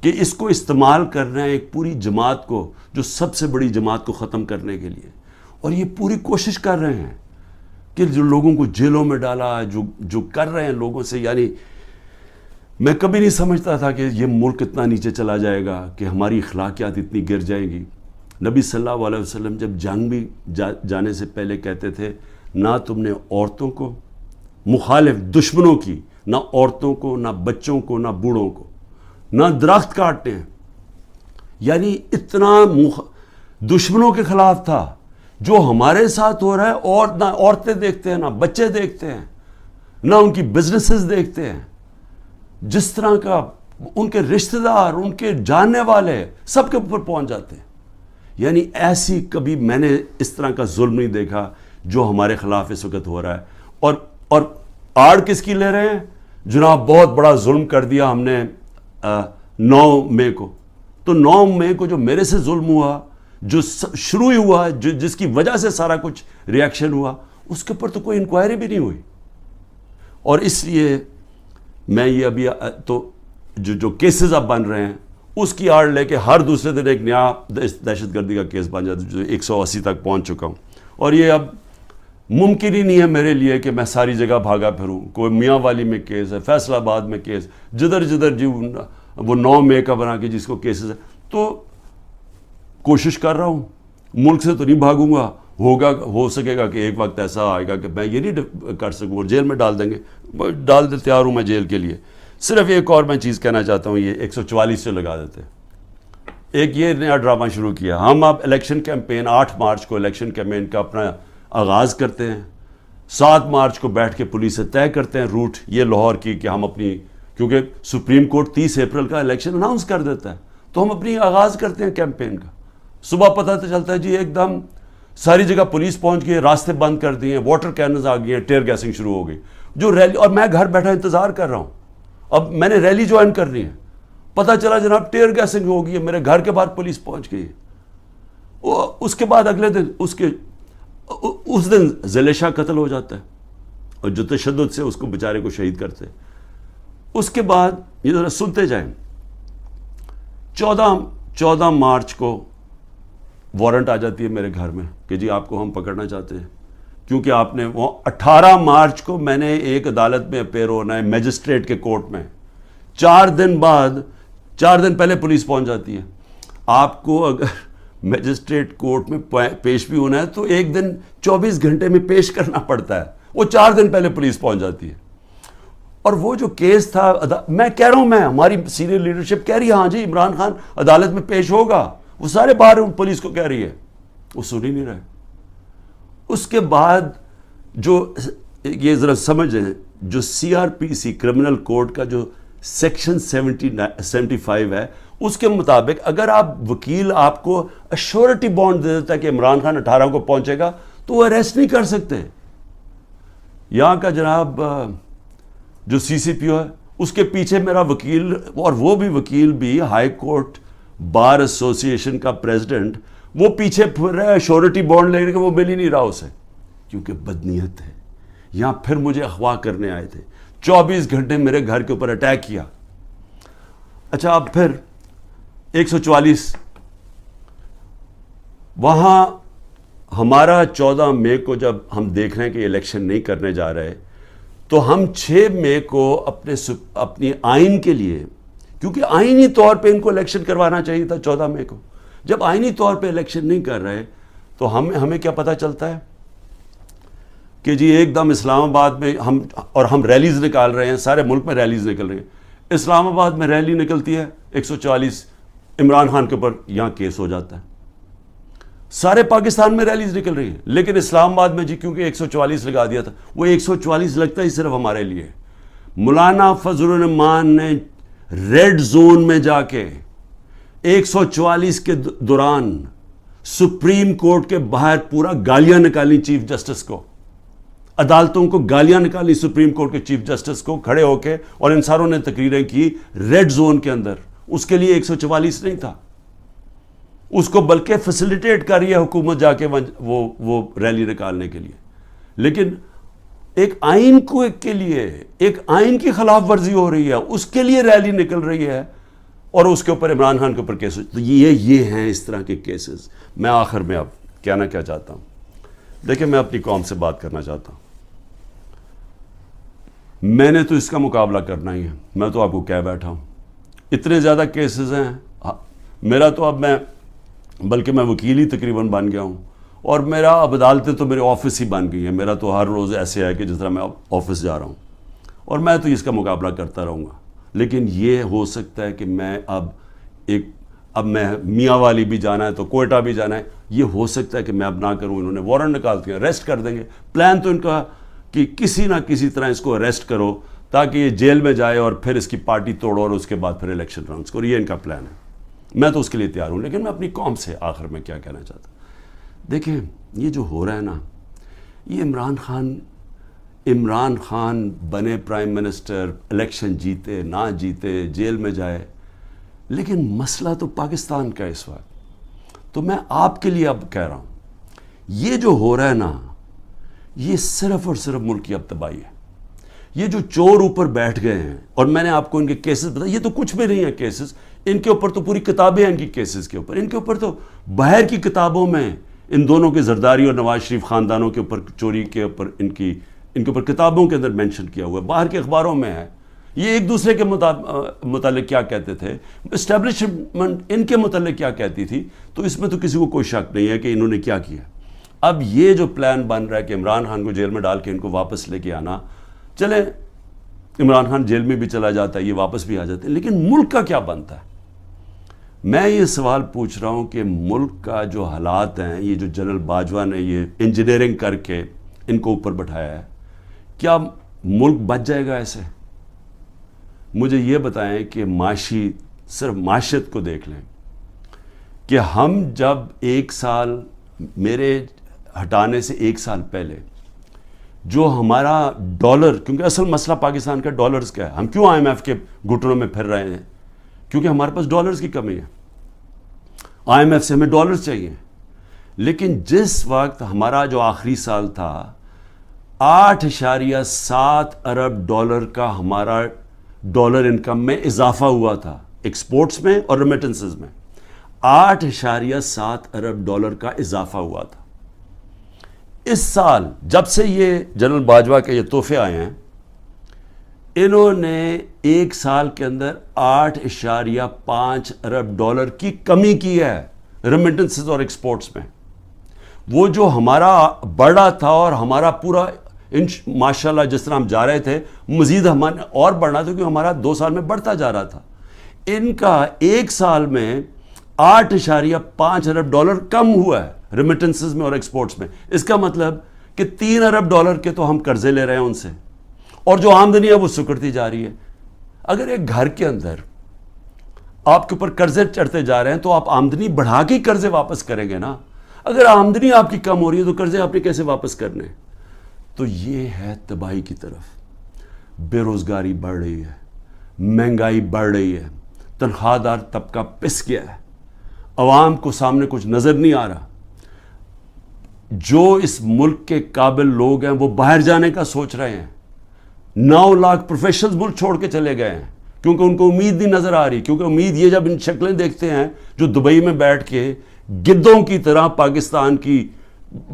کہ اس کو استعمال کر رہے ہیں ایک پوری جماعت کو, جو سب سے بڑی جماعت کو ختم کرنے کے لیے. اور یہ پوری کوشش کر رہے ہیں کہ جو لوگوں کو جیلوں میں ڈالا, جو کر رہے ہیں لوگوں سے. یعنی میں کبھی نہیں سمجھتا تھا کہ یہ ملک اتنا نیچے چلا جائے گا, کہ ہماری اخلاقیات اتنی گر جائیں گی. نبی صلی اللہ علیہ وسلم جب جنگ بھی جانے سے پہلے کہتے تھے, نہ تم نے عورتوں کو, مخالف دشمنوں کی, نہ عورتوں کو, نہ بچوں کو, نہ بوڑھوں کو, نہ درخت کاٹتے ہیں. یعنی اتنا دشمنوں کے خلاف تھا. جو ہمارے ساتھ ہو رہا ہے, اور نہ عورتیں دیکھتے ہیں, نہ بچے دیکھتے ہیں, نہ ان کی بزنسز دیکھتے ہیں. جس طرح کا ان کے رشتہ دار, ان کے جاننے والے سب کے اوپر پہنچ جاتے ہیں. یعنی ایسی کبھی میں نے اس طرح کا ظلم نہیں دیکھا جو ہمارے خلاف اس وقت ہو رہا ہے. اور آڑ کس کی لے رہے ہیں؟ جناب بہت بڑا ظلم کر دیا ہم نے 9 مئی کو. تو 9 مئی کو جو میرے سے ظلم ہوا, جو شروع ہی ہوا, جس کی وجہ سے سارا کچھ ریاکشن ہوا, اس کے اوپر تو کوئی انکوائری بھی نہیں ہوئی. اور اس لیے میں یہ ابھی تو جو کیسز اب بن رہے ہیں, اس کی آڑ لے کے ہر دوسرے دن ایک نیا دہشت گردی کا کیس بن جاتا ہے, جو 180 تک پہنچ چکا ہوں. اور یہ اب ممکن ہی نہیں ہے میرے لیے کہ میں ساری جگہ بھاگا پھروں. کوئی میاں والی میں کیس ہے, فیصل آباد میں کیس, جدھر جی وہ 9 مئی کا بنا کے جس کو کیسز ہے. تو کوشش کر رہا ہوں, ملک سے تو نہیں بھاگوں گا, ہو سکے گا کہ ایک وقت ایسا آئے گا کہ میں یہ نہیں کر سکوں, اور جیل میں ڈال دیں گے, ڈال دے, تیار ہوں میں جیل کے لیے. صرف ایک اور میں چیز کہنا چاہتا ہوں, یہ 144 سے لگا دیتے. ایک یہ نیا ڈرامہ شروع کیا, ہم اب الیکشن کیمپین 8 مارچ کو الیکشن کیمپین کا اپنا آغاز کرتے ہیں, 7 مارچ کو بیٹھ کے پولیس سے طے کرتے ہیں روٹ یہ لاہور کی کہ ہم اپنی, کیونکہ سپریم کورٹ 30 اپریل کا الیکشن اناؤنس کر دیتا ہے, تو ہم اپنی آغاز کرتے ہیں کیمپین کا. صبح پتہ تو چلتا ہے جی ایک دم ساری جگہ پولیس پہنچ گئی, راستے بند کر دیے, واٹر کیننز آ گئی ہیں, ٹیئر گیسنگ شروع ہو گئی, جو ریلی, اور میں گھر بیٹھا انتظار کر رہا ہوں, اب میں نے ریلی جوائن کرنی ہے, پتہ چلا جناب ٹیئر گیسنگ ہو گئی ہے, میرے گھر کے باہر پولیس پہنچ گئی ہے. اس کے بعد اگلے دن اس دن زلیشا قتل ہو جاتا ہے, اور جو تشدد سے اس کو بیچارے کو شہید کرتے. اس کے بعد یہ ذرا سنتے جائیں, 14 مارچ کو وارنٹ آ جاتی ہے میرے گھر میں کہ جی آپ کو ہم پکڑنا چاہتے ہیں, کیونکہ آپ نے وہ 18 مارچ کو میں نے ایک عدالت میں اپیئر ہونا ہے میجسٹریٹ کے کورٹ میں, 4 دن پہلے پولیس پہنچ جاتی ہے. آپ کو اگر میجسٹریٹ کورٹ میں پیش بھی ہونا ہے تو ایک دن 24 گھنٹے میں پیش کرنا پڑتا ہے, وہ 4 دن پہلے پولیس پہنچ جاتی ہے. اور وہ جو کیس تھا, میں کہہ رہا ہوں, ہماری سینئر لیڈرشپ کہہ رہی ہے ہاں جی عمران خان عدالت میں پیش ہوگا, وہ سارے باہر پولیس کو کہہ رہی ہے, وہ سن ہی نہیں رہے. اس کے بعد جو یہ ذرا سمجھیں, جو CRPC کرمنل کوڈ کا جو سیکشن 75 ہے, اس کے مطابق اگر آپ وکیل آپ کو ایشورٹی بانڈ دے دیتا ہے کہ عمران خان 18 کو پہنچے گا, تو وہ اریسٹ نہیں کر سکتے. یہاں کا جناب جو CCPO ہے, اس کے پیچھے میرا وکیل, اور وہ بھی وکیل بھی ہائی کورٹ بار ایسوسی ایشن کا پریزیڈنٹ, وہ پیچھے پھر رہا ہے ایشورٹی بانڈ لے کے, وہ مل ہی نہیں رہا اسے, کیونکہ بدنیت ہے. یہاں پھر مجھے اغوا کرنے آئے تھے, 24 گھنٹے میرے گھر کے اوپر اٹیک کیا. اچھا اب پھر 144 وہاں ہمارا 14 مئی کو جب ہم دیکھ رہے ہیں کہ الیکشن نہیں کرنے جا رہے, تو ہم 6 مئی کو اپنی آئین کے لیے, کیونکہ آئینی طور پہ ان کو الیکشن کروانا چاہیے تھا 14 مئی کو, جب آئینی طور پہ الیکشن نہیں کر رہے تو ہمیں کیا پتہ چلتا ہے کہ جی ایک دم اسلام آباد میں ہم ریلیز نکال رہے ہیں, سارے ملک میں ریلیز نکل رہی ہیں. اسلام آباد میں ریلی نکلتی ہے 144 عمران خان کے اوپر, یہاں کیس ہو جاتا ہے. سارے پاکستان میں ریلیز نکل رہی ہیں, لیکن اسلام آباد میں جی کیونکہ 144 لگا دیا تھا, وہ 144 لگتا ہی صرف ہمارے لیے. مولانا فضل الرحمان نے ریڈ زون میں جا کے 144 کے دوران سپریم کورٹ کے باہر پورا گالیاں نکالی چیف جسٹس کو, عدالتوں کو گالیاں نکالی سپریم کورٹ کے چیف جسٹس کو کھڑے ہو کے, اور ان ساروں نے تقریریں کی ریڈ زون کے اندر. اس کے لیے 144 نہیں تھا, اس کو بلکہ فیسیلیٹیٹ کر رہی ہے حکومت جا کے وہ ریلی نکالنے کے لیے. لیکن ایک آئین کے لیے, ایک آئین کی خلاف ورزی ہو رہی ہے, اس کے لیے ریلی نکل رہی ہے, اور اس کے اوپر عمران خان کے اوپر کیس. تو یہ ہیں اس طرح کے کیسز. میں آخر میں اب کہنا کیا چاہتا ہوں, دیکھیں میں اپنی قوم سے بات کرنا چاہتا ہوں. میں نے تو اس کا مقابلہ کرنا ہی ہے, میں تو آپ کو کہہ بیٹھا ہوں. اتنے زیادہ کیسز ہیں میرا, تو اب بلکہ میں وکیل ہی تقریباً بن گیا ہوں, اور میرا اب عدالتیں تو میرے آفس ہی بن گئی ہیں. میرا تو ہر روز ایسے ہے کہ جس طرح میں آفس جا رہا ہوں, اور میں تو اس کا مقابلہ کرتا رہوں گا. لیکن یہ ہو سکتا ہے کہ میں اب میں میاں والی بھی جانا ہے تو کوئٹہ بھی جانا ہے, یہ ہو سکتا ہے کہ میں اب نہ کروں. انہوں نے وارنٹ نکالتے ہیں, اریسٹ کر دیں گے. پلان تو ان کا کہ کسی نہ کسی طرح اس کو اریسٹ کرو تاکہ یہ جیل میں جائے, اور پھر اس کی پارٹی توڑو, اور اس کے بعد پھر الیکشن اراؤنس کرو. یہ ان کا پلان ہے, میں تو اس کے لیے تیار ہوں. لیکن میں اپنی قوم سے آخر میں کیا کہنا چاہتا ہوں, دیکھیں یہ جو ہو رہا ہے نا, یہ عمران خان بنے پرائم منسٹر, الیکشن جیتے نہ جیتے, جیل میں جائے, لیکن مسئلہ تو پاکستان کا اس وقت. تو میں آپ کے لیے اب کہہ رہا ہوں, یہ جو ہو رہا ہے نا, یہ صرف اور صرف ملک کی اب تباہی ہے. یہ جو چور اوپر بیٹھ گئے ہیں, اور میں نے آپ کو ان کے کیسز بتایا, یہ تو کچھ بھی نہیں ہے کیسز. ان کے اوپر تو پوری کتابیں ہیں ان کی کیسز کے اوپر. ان کے اوپر تو باہر کی کتابوں میں ان دونوں کے زرداری اور نواز شریف خاندانوں کے اوپر چوری کے اوپر ان کے اوپر کتابوں کے اندر مینشن کیا ہوا ہے, باہر کے اخباروں میں ہے. یہ ایک دوسرے کے متعلق کیا کہتے تھے, اسٹیبلشمنٹ ان کے متعلق کیا کہتی تھی, تو اس میں تو کسی کو کوئی شک نہیں ہے کہ انہوں نے کیا کیا. اب یہ جو پلان بن رہا ہے کہ عمران خان کو جیل میں ڈال کے ان کو واپس لے کے آنا, چلیں عمران خان جیل میں بھی چلا جاتا ہے, یہ واپس بھی آ جاتے ہیں, لیکن ملک کا کیا بنتا ہے؟ میں یہ سوال پوچھ رہا ہوں کہ ملک کا جو حالات ہیں, یہ جو جنرل باجوہ نے یہ انجینئرنگ کر کے ان کو اوپر بٹھایا ہے, کیا ملک بچ جائے گا ایسے؟ مجھے یہ بتائیں کہ صرف معاشیت کو دیکھ لیں کہ ہم جب ایک سال میرے ہٹانے سے ایک سال پہلے جو ہمارا ڈالر, کیونکہ اصل مسئلہ پاکستان کا ڈالرز کا ہے, ہم کیوں IMF کے گھٹنوں میں پھر رہے ہیں؟ کیونکہ ہمارے پاس ڈالرز کی کمی ہے, IMF سے ہمیں ڈالرز چاہیے. لیکن جس وقت ہمارا جو آخری سال تھا 8.7 ارب ڈالر کا ہمارا ڈالر انکم میں اضافہ ہوا تھا, ایکسپورٹس میں اور ریمیٹنسز میں 8.7 ارب ڈالر کا اضافہ ہوا تھا. اس سال جب سے یہ جنرل باجوہ کے یہ تحفے آئے ہیں, انہوں نے ایک سال کے اندر 8.5 ارب ڈالر کی کمی کی ہے ریمیٹنسز اور ایکسپورٹس میں. وہ جو ہمارا بڑھا تھا اور ہمارا پورا ماشاءاللہ جس طرح ہم جا رہے تھے مزید ہمارا اور بڑھنا تھا, کیونکہ ہمارا 2 سال میں بڑھتا جا رہا تھا. ان کا ایک سال میں 8.5 ارب ڈالر کم ہوا ہے ریمیٹنسز میں اور ایکسپورٹس میں. اس کا مطلب کہ 3 ارب ڈالر کے تو ہم قرضے لے رہے ہیں ان سے, اور جو آمدنی ہے وہ سکڑتی جا رہی ہے. اگر ایک گھر کے اندر آپ کے اوپر قرضے چڑھتے جا رہے ہیں تو آپ آمدنی بڑھا کے قرضے واپس کریں گے نا. اگر آمدنی آپ کی کم ہو رہی ہے تو قرضے آپ نے کیسے واپس کرنے؟ تو یہ ہے تباہی کی طرف. بے روزگاری بڑھ رہی ہے, مہنگائی بڑھ رہی ہے, تنخواہ دار طبقہ پس گیا ہے, عوام کو سامنے کچھ نظر نہیں آ رہا. جو اس ملک کے قابل لوگ ہیں وہ باہر جانے کا سوچ رہے ہیں. 9 لاکھ پروفیشنلز ملک چھوڑ کے چلے گئے ہیں کیونکہ ان کو امید نہیں نظر آ رہی. کیونکہ امید یہ جب ان شکلیں دیکھتے ہیں جو دبئی میں بیٹھ کے گدوں کی طرح پاکستان کی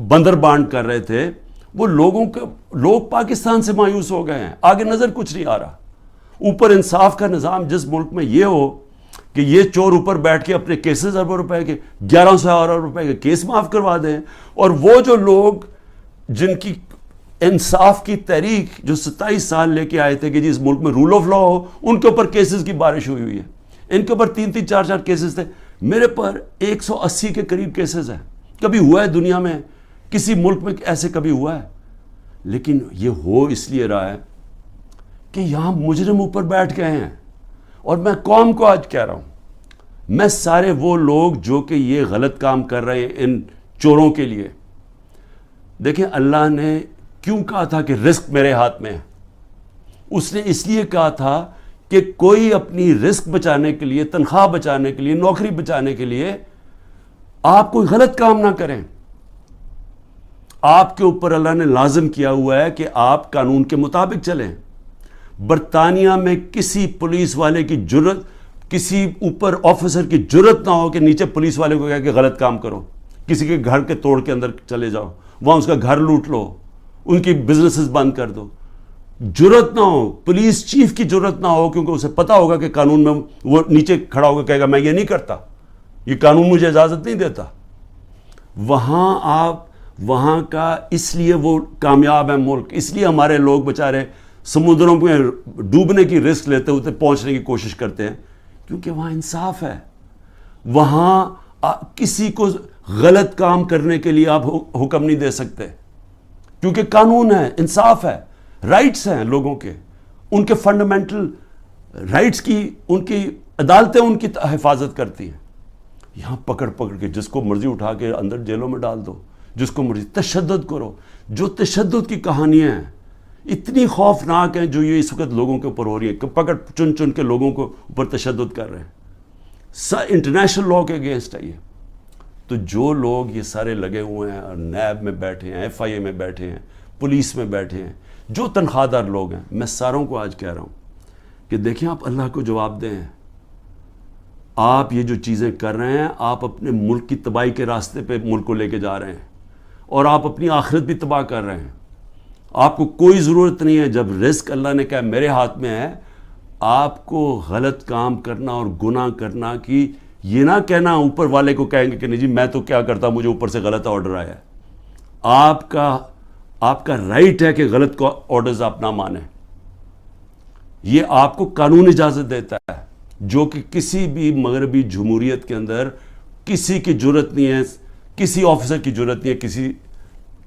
بندر بانٹ کر رہے تھے, وہ لوگ پاکستان سے مایوس ہو گئے ہیں. آگے نظر کچھ نہیں آ رہا. اوپر انصاف کا نظام جس ملک میں یہ ہو کہ یہ چور اوپر بیٹھ کے اپنے کیسز اربوں روپے کے 1100 ارب روپے کے کیس معاف کروا دیں, اور وہ جو لوگ جن کی انصاف کی تحریک جو 27 سال لے کے آئے تھے کہ جی اس ملک میں رول آف لا ہو, ان کے اوپر کیسز کی بارش ہوئی ہے. ان کے اوپر 3-3 4-4 کیسز تھے. میرے پر 180 کے قریب کیسز ہیں. کبھی ہوا ہے دنیا میں کسی ملک میں ایسے کبھی ہوا ہے؟ لیکن یہ ہو اس لیے رہا ہے کہ یہاں مجرم اوپر بیٹھ گئے ہیں. اور میں قوم کو آج کہہ رہا ہوں, میں سارے وہ لوگ جو کہ یہ غلط کام کر رہے ہیں ان چوروں کے لیے, دیکھیں اللہ نے کیوں کہا تھا کہ رزق میرے ہاتھ میں ہے؟ اس نے اس لیے کہا تھا کہ کوئی اپنی رزق بچانے کے لیے, تنخواہ بچانے کے لیے, نوکری بچانے کے لیے آپ کوئی غلط کام نہ کریں. آپ کے اوپر اللہ نے لازم کیا ہوا ہے کہ آپ قانون کے مطابق چلیں. برطانیہ میں کسی پولیس والے کی جرت, کسی اوپر آفیسر کی جرت نہ ہو کہ نیچے پولیس والے کو کہہ کہ غلط کام کرو. کسی کے گھر کے توڑ کے اندر چلے جاؤ, وہاں اس کا گھر لوٹ لو, ان کی بزنسز بند کر دو. جرت نہ ہو, پولیس چیف کی جرت نہ ہو, کیونکہ اسے پتا ہوگا کہ قانون میں وہ نیچے کھڑا ہوگا کہے گا میں یہ نہیں کرتا, یہ قانون مجھے اجازت نہیں دیتا. وہاں کا اس لیے وہ کامیاب ہے ملک, اس لیے ہمارے لوگ بیچارے سمندروں میں ڈوبنے کی رسک لیتے ہوتے پہنچنے کی کوشش کرتے ہیں, کیونکہ وہاں انصاف ہے. وہاں کسی کو غلط کام کرنے کے لیے آپ حکم نہیں دے سکتے, کیونکہ قانون ہے, انصاف ہے, رائٹس ہیں لوگوں کے, ان کے فنڈامنٹل رائٹس کی ان کی عدالتیں ان کی حفاظت کرتی ہیں. یہاں پکڑ کے جس کو مرضی اٹھا کے اندر جیلوں میں ڈال دو, جس کو مرضی تشدد کرو. جو تشدد کی کہانیاں ہیں اتنی خوفناک ہیں جو یہ اس وقت لوگوں کے اوپر ہو رہی ہیں, کہ پکڑ چن کے لوگوں کو اوپر تشدد کر رہے ہیں. انٹرنیشنل لا کے اگینسٹ ہے یہ. تو جو لوگ یہ سارے لگے ہوئے ہیں اور نیب میں بیٹھے ہیں, FIA میں بیٹھے ہیں, پولیس میں بیٹھے ہیں, جو تنخواہ دار لوگ ہیں, میں ساروں کو آج کہہ رہا ہوں کہ دیکھیں آپ اللہ کو جواب دیں. آپ یہ جو چیزیں کر رہے ہیں, آپ اپنے ملک کی تباہی کے راستے پہ ملک کو لے کے جا رہے ہیں, اور آپ اپنی آخرت بھی تباہ کر رہے ہیں. آپ کو کوئی ضرورت نہیں ہے, جب رزق اللہ نے کہا میرے ہاتھ میں ہے, آپ کو غلط کام کرنا اور گناہ کرنا کی یہ نہ کہنا اوپر والے کو کہیں گے کہ نہیں جی میں تو کیا کرتا مجھے اوپر سے غلط آرڈر آیا ہے. آپ کا رائٹ ہے کہ غلط کو آرڈرز آپ نہ مانیں. یہ آپ کو قانون اجازت دیتا ہے جو کہ کسی بھی مغربی جمہوریت کے اندر کسی کی جرت نہیں ہے, کسی آفیسر کی جرت نہیں ہے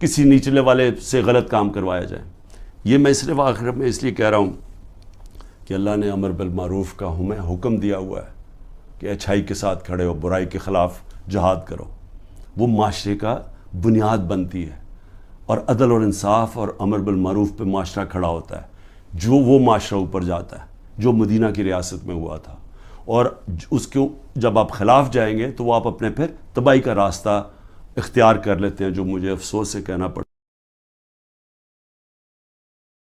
کسی نیچلے والے سے غلط کام کروایا جائے. یہ میں صرف آخر میں اس لیے کہہ رہا ہوں کہ اللہ نے امر بالمعروف کا ہمیں حکم دیا ہوا ہے کہ اچھائی کے ساتھ کھڑے ہو, برائی کے خلاف جہاد کرو. وہ معاشرے کا بنیاد بنتی ہے اور عدل اور انصاف اور امر بالمعروف پہ معاشرہ کھڑا ہوتا ہے. جو وہ معاشرہ اوپر جاتا ہے جو مدینہ کی ریاست میں ہوا تھا, اور اس کے جب آپ خلاف جائیں گے تو وہ آپ اپنے پھر تباہی کا راستہ اختیار کر لیتے ہیں, جو مجھے افسوس سے کہنا پڑتا ہے.